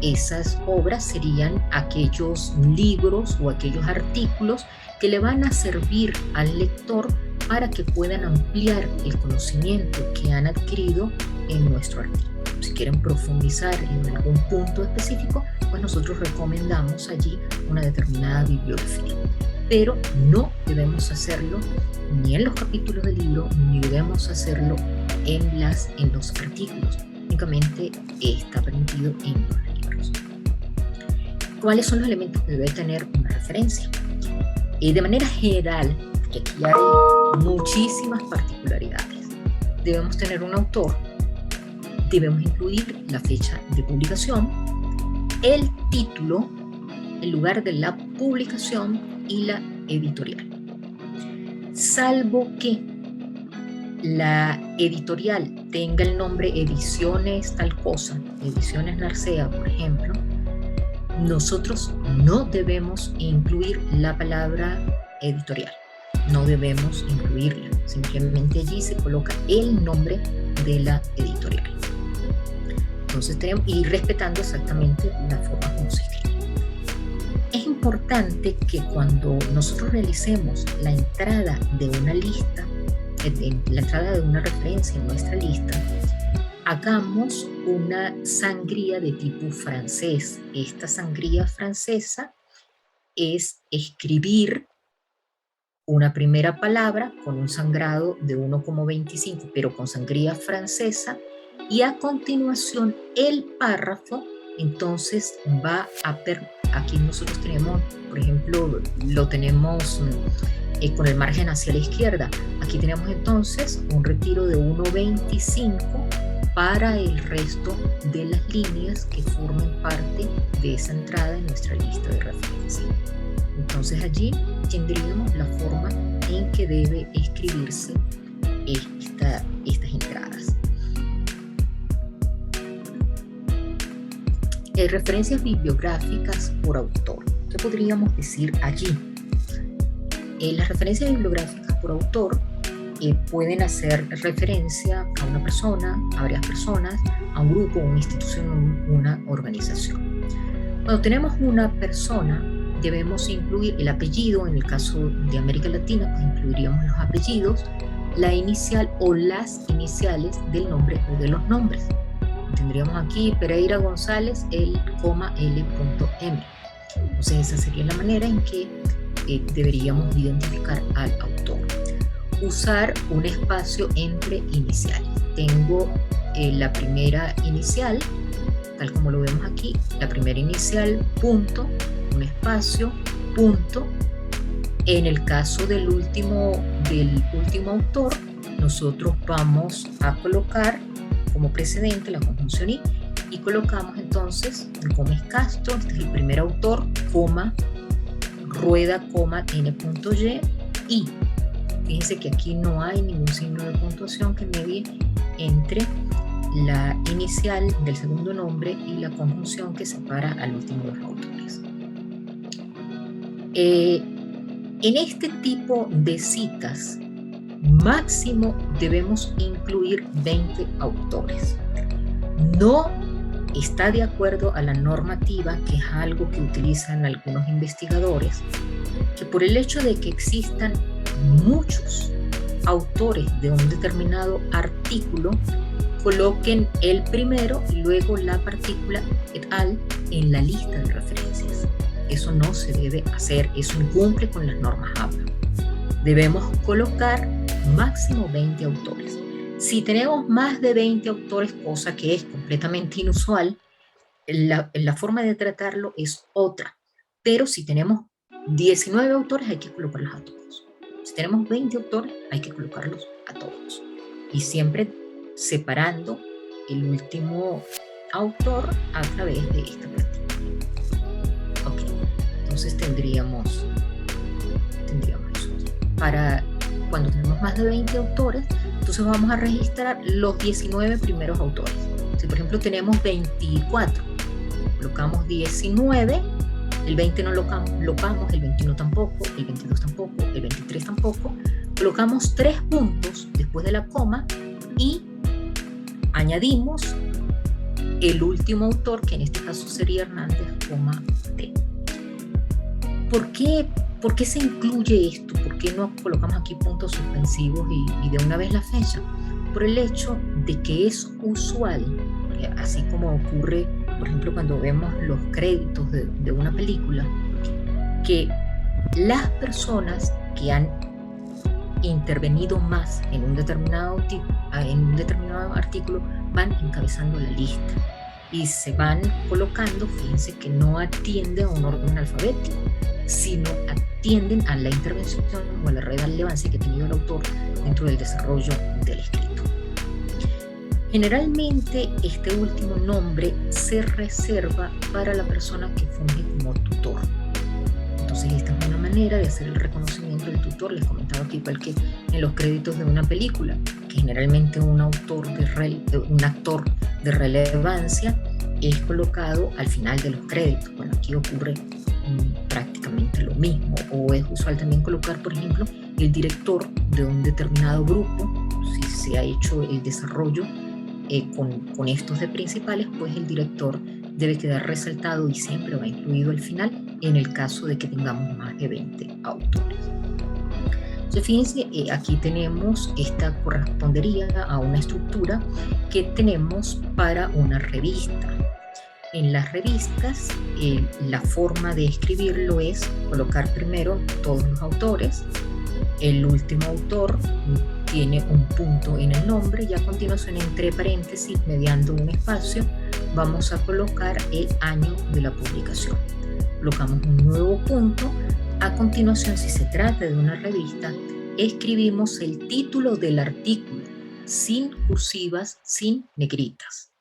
Esas obras serían aquellos libros o aquellos artículos que le van a servir al lector para que puedan ampliar el conocimiento que han adquirido en nuestro artículo. Si quieren profundizar en algún punto específico, pues nosotros recomendamos allí una determinada bibliografía. Pero no debemos hacerlo ni en los capítulos del libro, ni debemos hacerlo en los artículos. Únicamente está permitido en los libros. ¿Cuáles son los elementos que debe tener una referencia? De manera general, porque aquí hay muchísimas particularidades, debemos tener un autor, debemos incluir la fecha de publicación, el título, el lugar de la publicación y la editorial. Salvo que la editorial tenga el nombre Ediciones tal cosa, Ediciones Narcea, por ejemplo, nosotros no debemos incluir la palabra editorial, no debemos incluirla, simplemente allí se coloca el nombre de la editorial. Entonces tenemos, y respetando exactamente la forma como se escribe. Es importante que cuando nosotros realicemos la entrada de una lista, la entrada de una referencia en nuestra lista, hagamos una sangría de tipo francés. Esta sangría francesa es escribir una primera palabra con un sangrado de 1,25, pero con sangría francesa, y a continuación el párrafo, entonces va a aquí nosotros tenemos, por ejemplo, lo tenemos con el margen hacia la izquierda. Aquí tenemos entonces un retiro de 1,25 para el resto de las líneas que formen parte de esa entrada en nuestra lista de referencia. Entonces allí tendríamos la forma en que debe escribirse estas entradas. Referencias bibliográficas por autor. ¿Qué podríamos decir allí? Las referencias bibliográficas por autor pueden hacer referencia a una persona, a varias personas, a un grupo, una institución, una organización. Cuando tenemos una persona, debemos incluir el apellido. En el caso de América Latina, pues incluiríamos los apellidos, la inicial o las iniciales del nombre o de los nombres. Tendríamos aquí Pereira González, L.M. Entonces esa sería la manera en que deberíamos identificar al autor. Usar un espacio entre iniciales. Tengo la primera inicial, tal como lo vemos aquí, la primera inicial, punto, un espacio, punto. En el caso del último autor, nosotros vamos a colocar como precedente la conjunción y colocamos entonces Gómez Castro, este es el primer autor, coma, Rueda, coma, n.y, y. Fíjense que aquí no hay ningún signo de puntuación que medie entre la inicial del segundo nombre y la conjunción que separa al último de los autores. En este tipo de citas, máximo debemos incluir 20 autores. No está de acuerdo a la normativa, que es algo que utilizan algunos investigadores, que por el hecho de que existan muchos autores de un determinado artículo, coloquen el primero y luego la partícula et al en la lista de referencias. Eso no se debe hacer, eso incumple con las normas APA. Debemos colocar máximo 20 autores. Si tenemos más de 20 autores, cosa que es completamente inusual, la forma de tratarlo es otra. Pero si tenemos 19 autores, hay que colocarlos a todos. Si tenemos 20 autores, hay que colocarlos a todos. Y siempre separando el último autor a través de esta práctica. Ok, entonces tendríamos eso. Para cuando tenemos más de 20 autores, entonces vamos a registrar los 19 primeros autores. Si por ejemplo tenemos 24, colocamos 19, el 20 no lo colocamos, el 21 tampoco, el 22 tampoco, el 23 tampoco, colocamos 3 puntos después de la coma y añadimos el último autor, que en este caso sería Hernández, coma T. ¿Por qué se incluye esto? ¿Por qué no colocamos aquí puntos suspensivos y de una vez la fecha? Por el hecho de que es usual, así como ocurre, por ejemplo, cuando vemos los créditos de una película, que las personas que han intervenido más en un determinado artículo van encabezando la lista y se van colocando. Fíjense que no atienden a un orden alfabético, sino atienden a la intervención o a la relevancia que ha tenido el autor dentro del desarrollo del escrito. Generalmente este último nombre se reserva para la persona que funge como tutor. Entonces esta es una manera de hacer el reconocimiento del tutor. Les comentaba que igual que en los créditos de una película, que generalmente un actor de relevancia es colocado al final de los créditos. Bueno, aquí ocurre prácticamente lo mismo, o es usual también colocar, por ejemplo, el director de un determinado grupo. Si se ha hecho el desarrollo con estos de principales, pues el director debe quedar resaltado y siempre va incluido al final en el caso de que tengamos más de 20 autores. Entonces, fíjense, aquí tenemos, esta correspondería a una estructura que tenemos para una revista. En las revistas, la forma de escribirlo es colocar primero todos los autores, el último autor tiene un punto en el nombre y a continuación, entre paréntesis, mediando un espacio, vamos a colocar el año de la publicación. Colocamos un nuevo punto. A continuación, si se trata de una revista, escribimos el título del artículo, sin cursivas, sin negritas.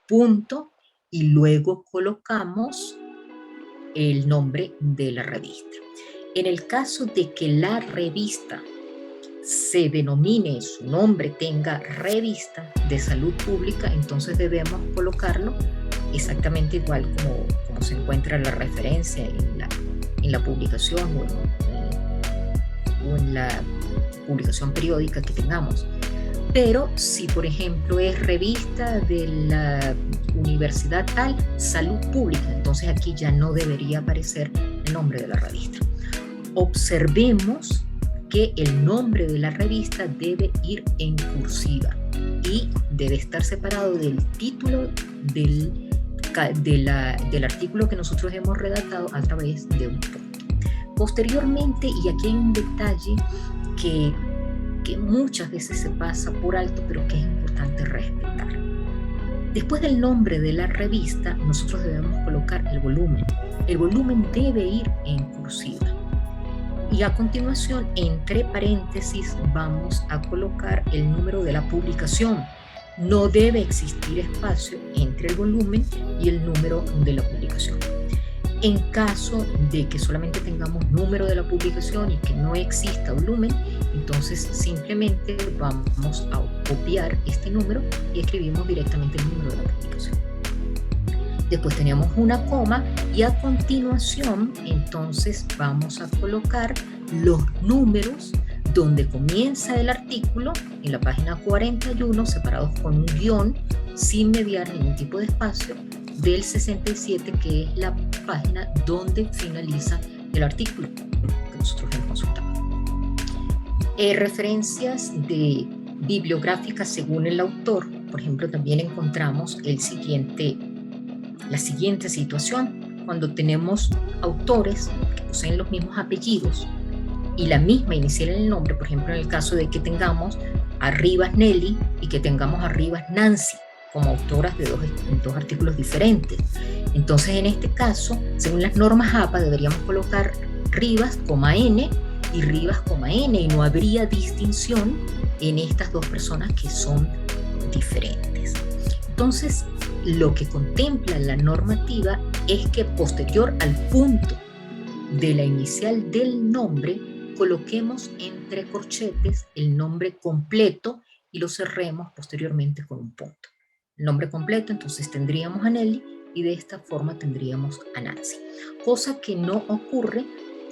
Punto. Y luego colocamos el nombre de la revista. En el caso de que la revista se denomine, su nombre tenga revista de salud pública, entonces debemos colocarlo exactamente igual como se encuentra la referencia en la publicación o en la publicación periódica que tengamos. Pero si, por ejemplo, es revista de la universidad tal, salud pública, entonces aquí ya no debería aparecer el nombre de la revista. Observemos que el nombre de la revista debe ir en cursiva y debe estar separado del título del artículo que nosotros hemos redactado a través de un punto. Posteriormente, y aquí hay un detalle que muchas veces se pasa por alto, pero que es importante respetar. Después del nombre de la revista, nosotros debemos colocar el volumen. El volumen debe ir en cursiva. Y a continuación, entre paréntesis, vamos a colocar el número de la publicación. No debe existir espacio entre el volumen y el número de la publicación. En caso de que solamente tengamos número de la publicación y que no exista volumen, entonces simplemente vamos a copiar este número y escribimos directamente el número de la publicación. Después tenemos una coma y a continuación entonces vamos a colocar los números donde comienza el artículo en la página 41, separados con un guión sin mediar ningún tipo de espacio, del 67, que es la página donde finaliza el artículo que nosotros hemos consultado. Referencias bibliográficas según el autor. Por ejemplo, también encontramos la siguiente situación. Cuando tenemos autores que poseen los mismos apellidos y la misma inicial en el nombre, por ejemplo, en el caso de que tengamos a Rivas Nelly y que tengamos a Rivas Nancy como autoras de dos artículos diferentes. Entonces, en este caso, según las normas APA, deberíamos colocar Rivas, N y Rivas, N, y no habría distinción en estas dos personas que son diferentes. Entonces, lo que contempla la normativa es que posterior al punto de la inicial del nombre, coloquemos entre corchetes el nombre completo y lo cerremos posteriormente con un punto. El nombre completo, entonces tendríamos a Nelly y de esta forma tendríamos a Nancy. Cosa que no ocurre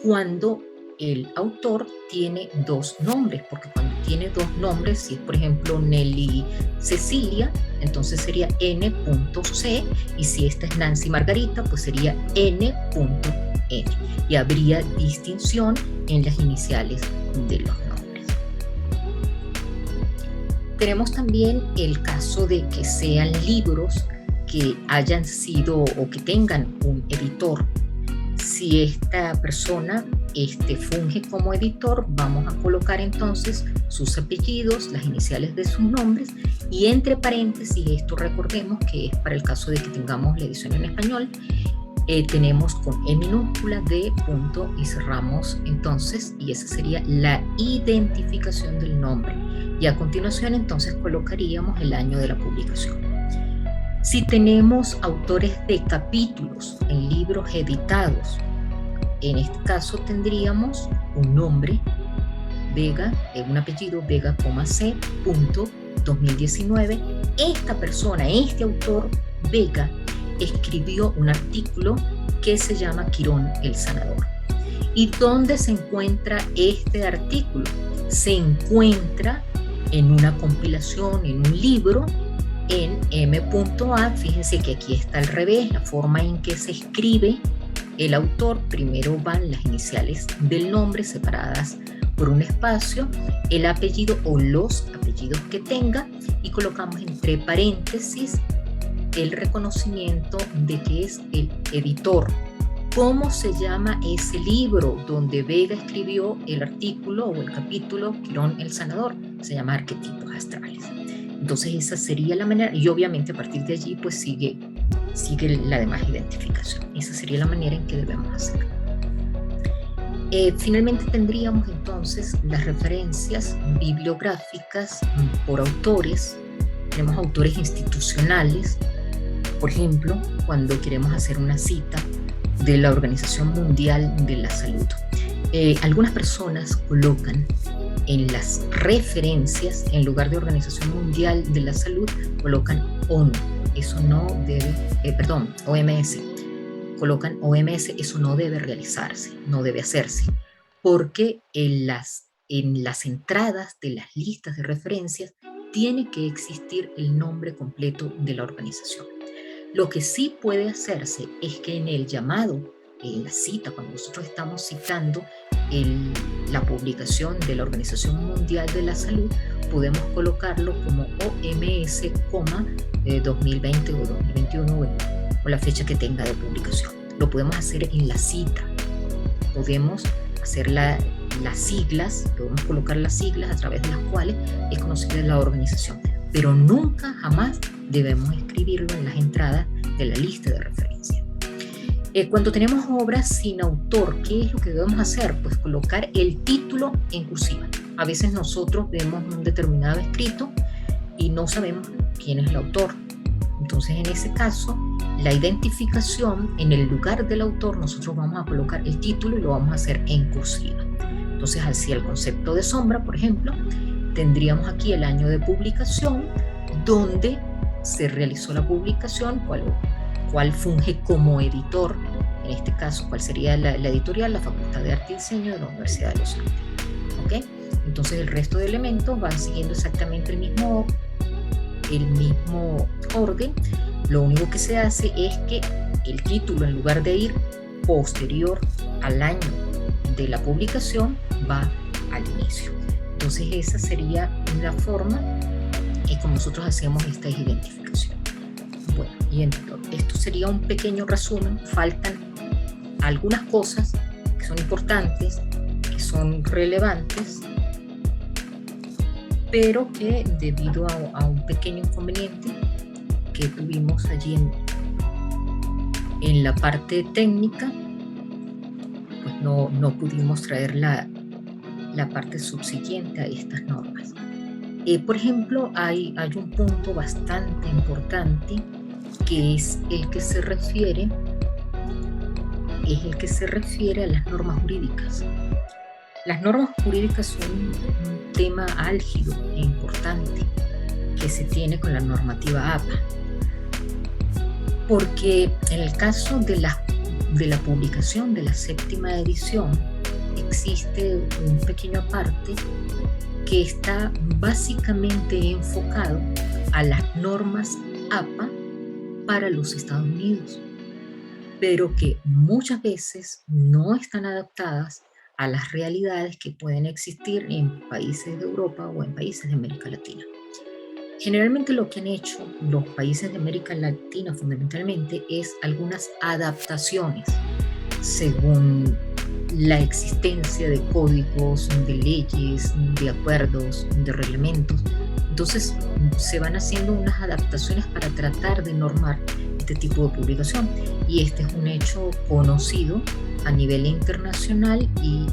cuando el autor tiene dos nombres, porque cuando tiene dos nombres, si es por ejemplo Nelly Cecilia, entonces sería N.C, y si esta es Nancy Margarita, pues sería N.N, y habría distinción en las iniciales de los nombres. Tenemos también el caso de que sean libros que hayan sido o que tengan un editor. Si esta persona funge como editor, vamos a colocar entonces sus apellidos, las iniciales de sus nombres y entre paréntesis, esto recordemos que es para el caso de que tengamos la edición en español, tenemos con E minúscula, D, punto y cerramos entonces, y esa sería la identificación del nombre. Y a continuación entonces colocaríamos el año de la publicación. Si tenemos autores de capítulos en libros editados, en este caso tendríamos un nombre, Vega, un apellido, Vega, C, punto, 2019. Esta persona, este autor, Vega, escribió un artículo que se llama Quirón el Sanador. ¿Y dónde se encuentra este artículo? Se encuentra en una compilación, en un libro, en M.A. Fíjense que aquí está al revés, la forma en que se escribe el autor. Primero van las iniciales del nombre separadas por un espacio, el apellido o los apellidos que tenga, y colocamos entre paréntesis el reconocimiento de que es el editor. ¿Cómo se llama ese libro donde Vega escribió el artículo o el capítulo Quirón el Sanador? Se llama Arquetipos Astrales. Entonces esa sería la manera, y obviamente a partir de allí pues sigue la demás identificación. Esa sería la manera en que debemos hacerlo. Finalmente tendríamos entonces las referencias bibliográficas por autores. Tenemos autores institucionales, por ejemplo, cuando queremos hacer una cita de la Organización Mundial de la Salud. Algunas personas colocan en las referencias, en lugar de Organización Mundial de la Salud, colocan ONU. Eso no debe, OMS. Colocan OMS, eso no debe realizarse, no debe hacerse, porque en las entradas de las listas de referencias tiene que existir el nombre completo de la organización. Lo que sí puede hacerse es que en el llamado, en la cita, cuando nosotros estamos citando la publicación de la Organización Mundial de la Salud, podemos colocarlo como OMS, 2020 o 2021 o la fecha que tenga de publicación. Lo podemos hacer en la cita. Podemos hacer las siglas, podemos colocar las siglas a través de las cuales es conocida la organización, pero nunca, jamás debemos escribirlo en las entradas de la lista de referencia. Cuando tenemos obras sin autor, ¿qué es lo que debemos hacer? Pues colocar el título en cursiva. A veces nosotros vemos un determinado escrito y no sabemos quién es el autor. Entonces, en ese caso, la identificación en el lugar del autor, nosotros vamos a colocar el título y lo vamos a hacer en cursiva. Entonces, hacia el concepto de sombra, por ejemplo, tendríamos aquí el año de publicación, donde se realizó la publicación, cuál funge como editor, en este caso, cuál sería la editorial, la Facultad de Arte y Diseño de la Universidad de Los Andes. ¿Okay? Entonces, el resto de elementos van siguiendo exactamente el mismo orden. Lo único que se hace es que el título, en lugar de ir posterior al año de la publicación, va al inicio. Entonces esa sería la forma como nosotros hacemos esta identificación. Bueno, y esto sería un pequeño resumen. Faltan algunas cosas que son importantes, que son relevantes, pero que debido a un pequeño inconveniente que tuvimos allí en la parte técnica, pues no pudimos traer la parte subsiguiente a estas normas. Por ejemplo, hay un punto bastante importante que es el que se refiere a las normas jurídicas. Las normas jurídicas son un tema álgido e importante que se tiene con la normativa APA, porque en el caso de la publicación de la 7ª edición existe un pequeño aparte que está básicamente enfocado a las normas APA para los Estados Unidos, pero que muchas veces no están adaptadas a las realidades que pueden existir en países de Europa o en países de América Latina. Generalmente lo que han hecho los países de América Latina fundamentalmente es algunas adaptaciones según la existencia de códigos, de leyes, de acuerdos, de reglamentos. Entonces se van haciendo unas adaptaciones para tratar de normar este tipo de publicación, y este es un hecho conocido a nivel internacional y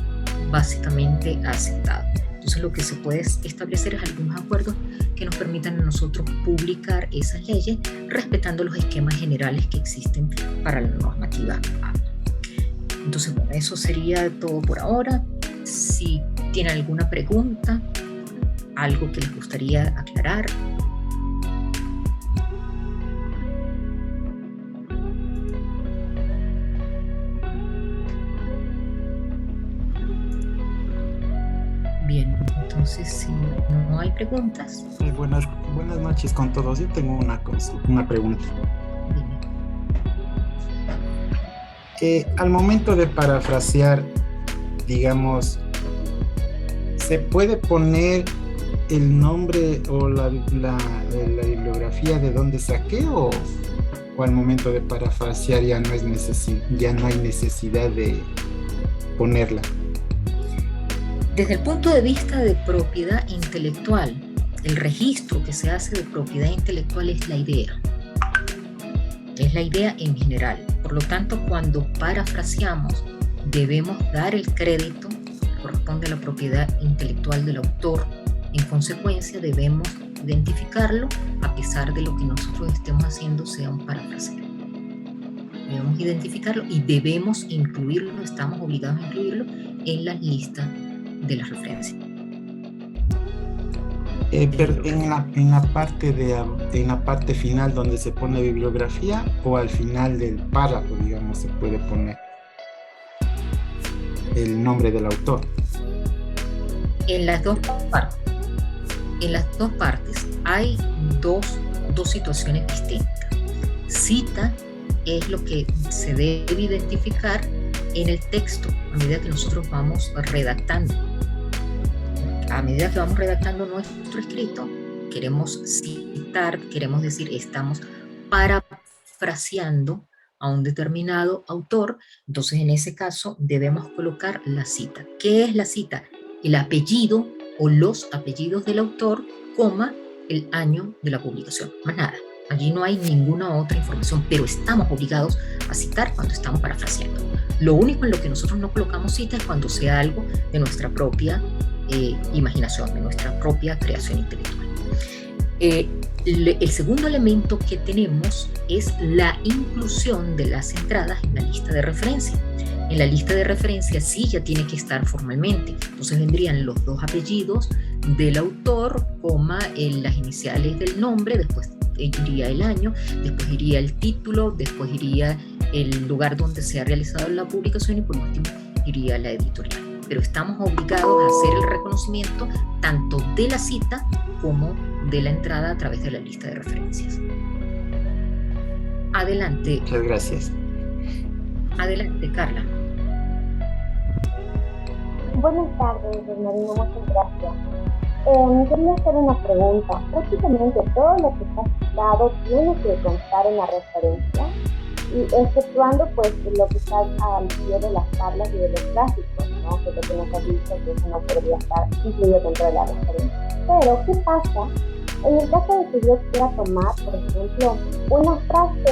básicamente aceptado. Entonces lo que se puede establecer es algunos acuerdos que nos permitan a nosotros publicar esas leyes respetando los esquemas generales que existen para la normativa APA. Entonces, bueno, eso sería todo por ahora. Si tienen alguna pregunta, algo que les gustaría aclarar. Bien, entonces si no hay preguntas. Buenas noches con todos. Yo tengo una pregunta. Dime. Al momento de parafrasear, digamos, ¿se puede poner el nombre o la bibliografía de dónde saqué o al momento de parafrasear ya no hay necesidad de ponerla? Desde el punto de vista de propiedad intelectual, el registro que se hace de propiedad intelectual es la idea. Es la idea en general. Por lo tanto, cuando parafraseamos, debemos dar el crédito que corresponde a la propiedad intelectual del autor. En consecuencia, debemos identificarlo a pesar de lo que nosotros estemos haciendo sea un parafraseo. Debemos identificarlo y debemos incluirlo, estamos obligados a incluirlo en la lista de las referencias. Pero en la parte final donde se pone bibliografía o al final del párrafo, digamos, se puede poner el nombre del autor. En las dos partes hay dos situaciones distintas. Cita es lo que se debe identificar en el texto a medida que nosotros vamos redactando. A medida que vamos redactando nuestro escrito, queremos citar, queremos decir, estamos parafraseando a un determinado autor, entonces en ese caso debemos colocar la cita. ¿Qué es la cita? El apellido o los apellidos del autor, coma, el año de la publicación, más nada. Allí no hay ninguna otra información, pero estamos obligados a citar cuando estamos parafraseando. Lo único en lo que nosotros no colocamos cita es cuando sea algo de nuestra propia imaginación, de nuestra propia creación intelectual. El segundo elemento que tenemos es la inclusión de las entradas en la lista de referencia. En la lista de referencia sí ya tiene que estar formalmente, entonces vendrían los dos apellidos del autor, coma, las iniciales del nombre, después iría el año, después iría el título, después iría el lugar donde se ha realizado la publicación y por último iría la editorial. Pero estamos obligados a hacer el reconocimiento tanto de la cita como de la entrada a través de la lista de referencias. Adelante. Muchas gracias. Adelante, Carla. Buenas tardes, Bernardino, muchas gracias. Quería hacer una pregunta. Prácticamente todo lo que está citado tiene que constar en la referencia, y exceptuando pues lo que está al pie de las tablas y de los gráficos, ¿no? Que lo que nos ha dicho que eso no podría estar incluido dentro de la referencia. Pero, ¿qué pasa en el caso de que yo quiera tomar, por ejemplo, una frase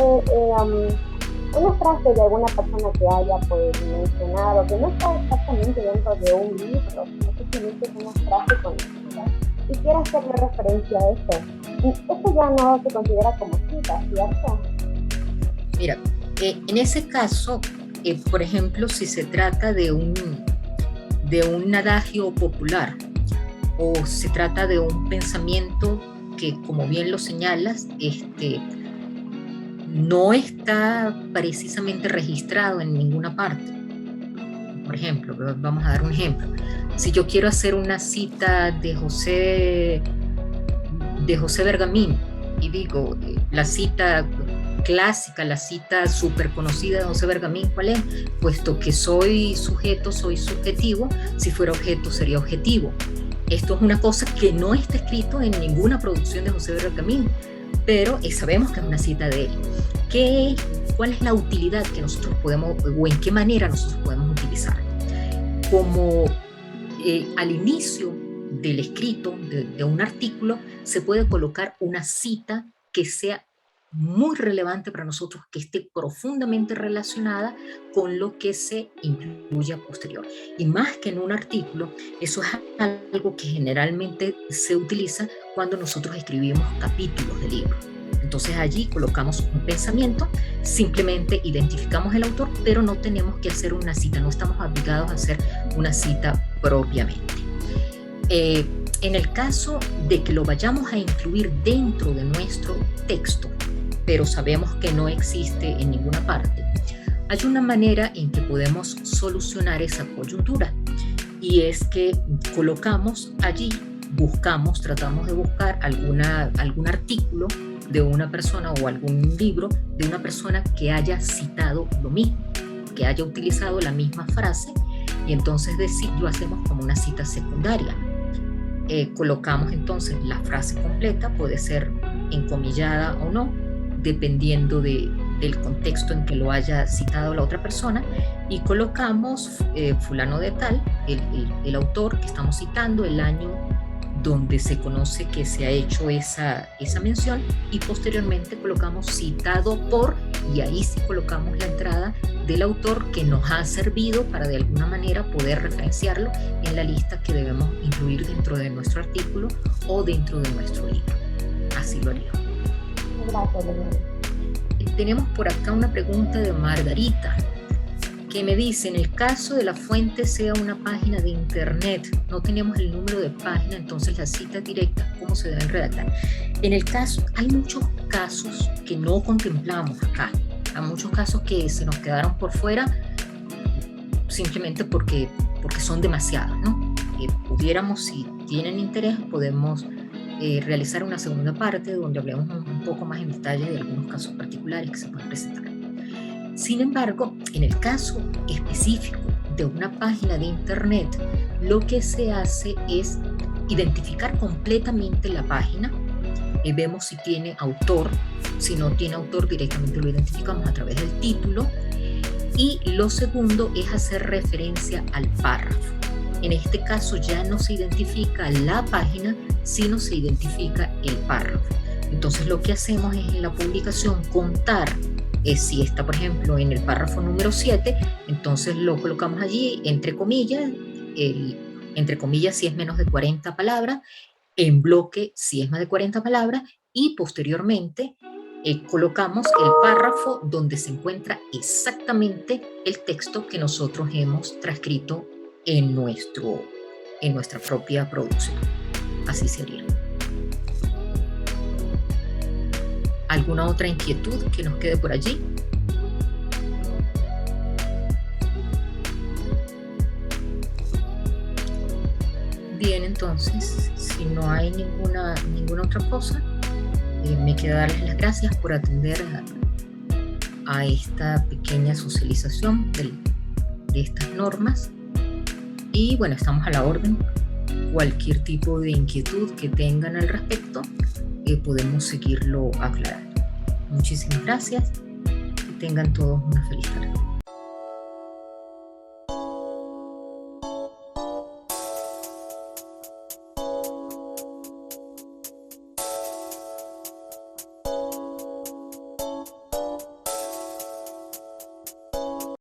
de alguna persona que haya pues mencionado, que no está exactamente dentro de un libro, sino simplemente es una frase conocida, y quiera hacerle referencia a eso ya no se considera como cita, ¿cierto? Mira, en ese caso, por ejemplo, si se trata de un adagio popular o se trata de un pensamiento que, como bien lo señalas, no está precisamente registrado en ninguna parte. Por ejemplo, vamos a dar un ejemplo. Si yo quiero hacer una cita de José Bergamín y digo, la cita clásica, la cita súper conocida de José Bergamín, ¿cuál es? Puesto que soy sujeto, soy subjetivo, si fuera objeto sería objetivo. Esto es una cosa que no está escrito en ninguna producción de José Bergamín, pero sabemos que es una cita de él. ¿Cuál es la utilidad que nosotros podemos, o en qué manera nosotros podemos utilizar? Como al inicio del escrito de un artículo se puede colocar una cita que sea muy relevante para nosotros, que esté profundamente relacionada con lo que se incluye a posterior. Y más que en un artículo, eso es algo que generalmente se utiliza cuando nosotros escribimos capítulos de libros. Entonces allí colocamos un pensamiento, simplemente identificamos el autor, pero no tenemos que hacer una cita, no estamos obligados a hacer una cita propiamente. En el caso de que lo vayamos a incluir dentro de nuestro texto, pero sabemos que no existe en ninguna parte, hay una manera en que podemos solucionar esa coyuntura, y es que colocamos allí, tratamos de buscar algún artículo de una persona o algún libro de una persona que haya citado lo mismo, que haya utilizado la misma frase, y entonces lo hacemos como una cita secundaria. Colocamos entonces la frase completa, puede ser encomillada o no, dependiendo del contexto en que lo haya citado la otra persona, y colocamos fulano de tal, el autor que estamos citando, el año donde se conoce que se ha hecho esa mención, y posteriormente colocamos citado por, y ahí sí colocamos la entrada del autor que nos ha servido para de alguna manera poder referenciarlo en la lista que debemos incluir dentro de nuestro artículo o dentro de nuestro libro. Así lo haríamos. Gracias, Leonardo. Tenemos por acá una pregunta de Margarita, que me dice: en el caso de la fuente sea una página de internet, no tenemos el número de página, entonces las citas directas, ¿cómo se deben redactar? En el caso, hay muchos casos que no contemplamos acá, hay muchos casos que se nos quedaron por fuera simplemente porque son demasiados, ¿no? Pudiéramos, si tienen interés, podemos realizar una segunda parte donde hablemos un poco más en detalle de algunos casos particulares que se pueden presentar. Sin embargo, en el caso específico de una página de internet, lo que se hace es identificar completamente la página, vemos si tiene autor, si no tiene autor directamente lo identificamos a través del título, y lo segundo es hacer referencia al párrafo. En este caso ya no se identifica la página, sino se identifica el párrafo. Entonces lo que hacemos es en la publicación contar, si está por ejemplo en el párrafo número 7, entonces lo colocamos allí entre comillas, entre comillas si es menos de 40 palabras, en bloque si es más de 40 palabras, y posteriormente colocamos el párrafo donde se encuentra exactamente el texto que nosotros hemos transcrito en nuestra propia producción. Así sería. ¿Alguna otra inquietud que nos quede por allí? Bien, entonces, si no hay ninguna otra cosa, me queda darles las gracias por atender a esta pequeña socialización de estas normas. Y bueno, estamos a la orden. Cualquier tipo de inquietud que tengan al respecto, podemos seguirlo aclarando. Muchísimas gracias y tengan todos una feliz tarde.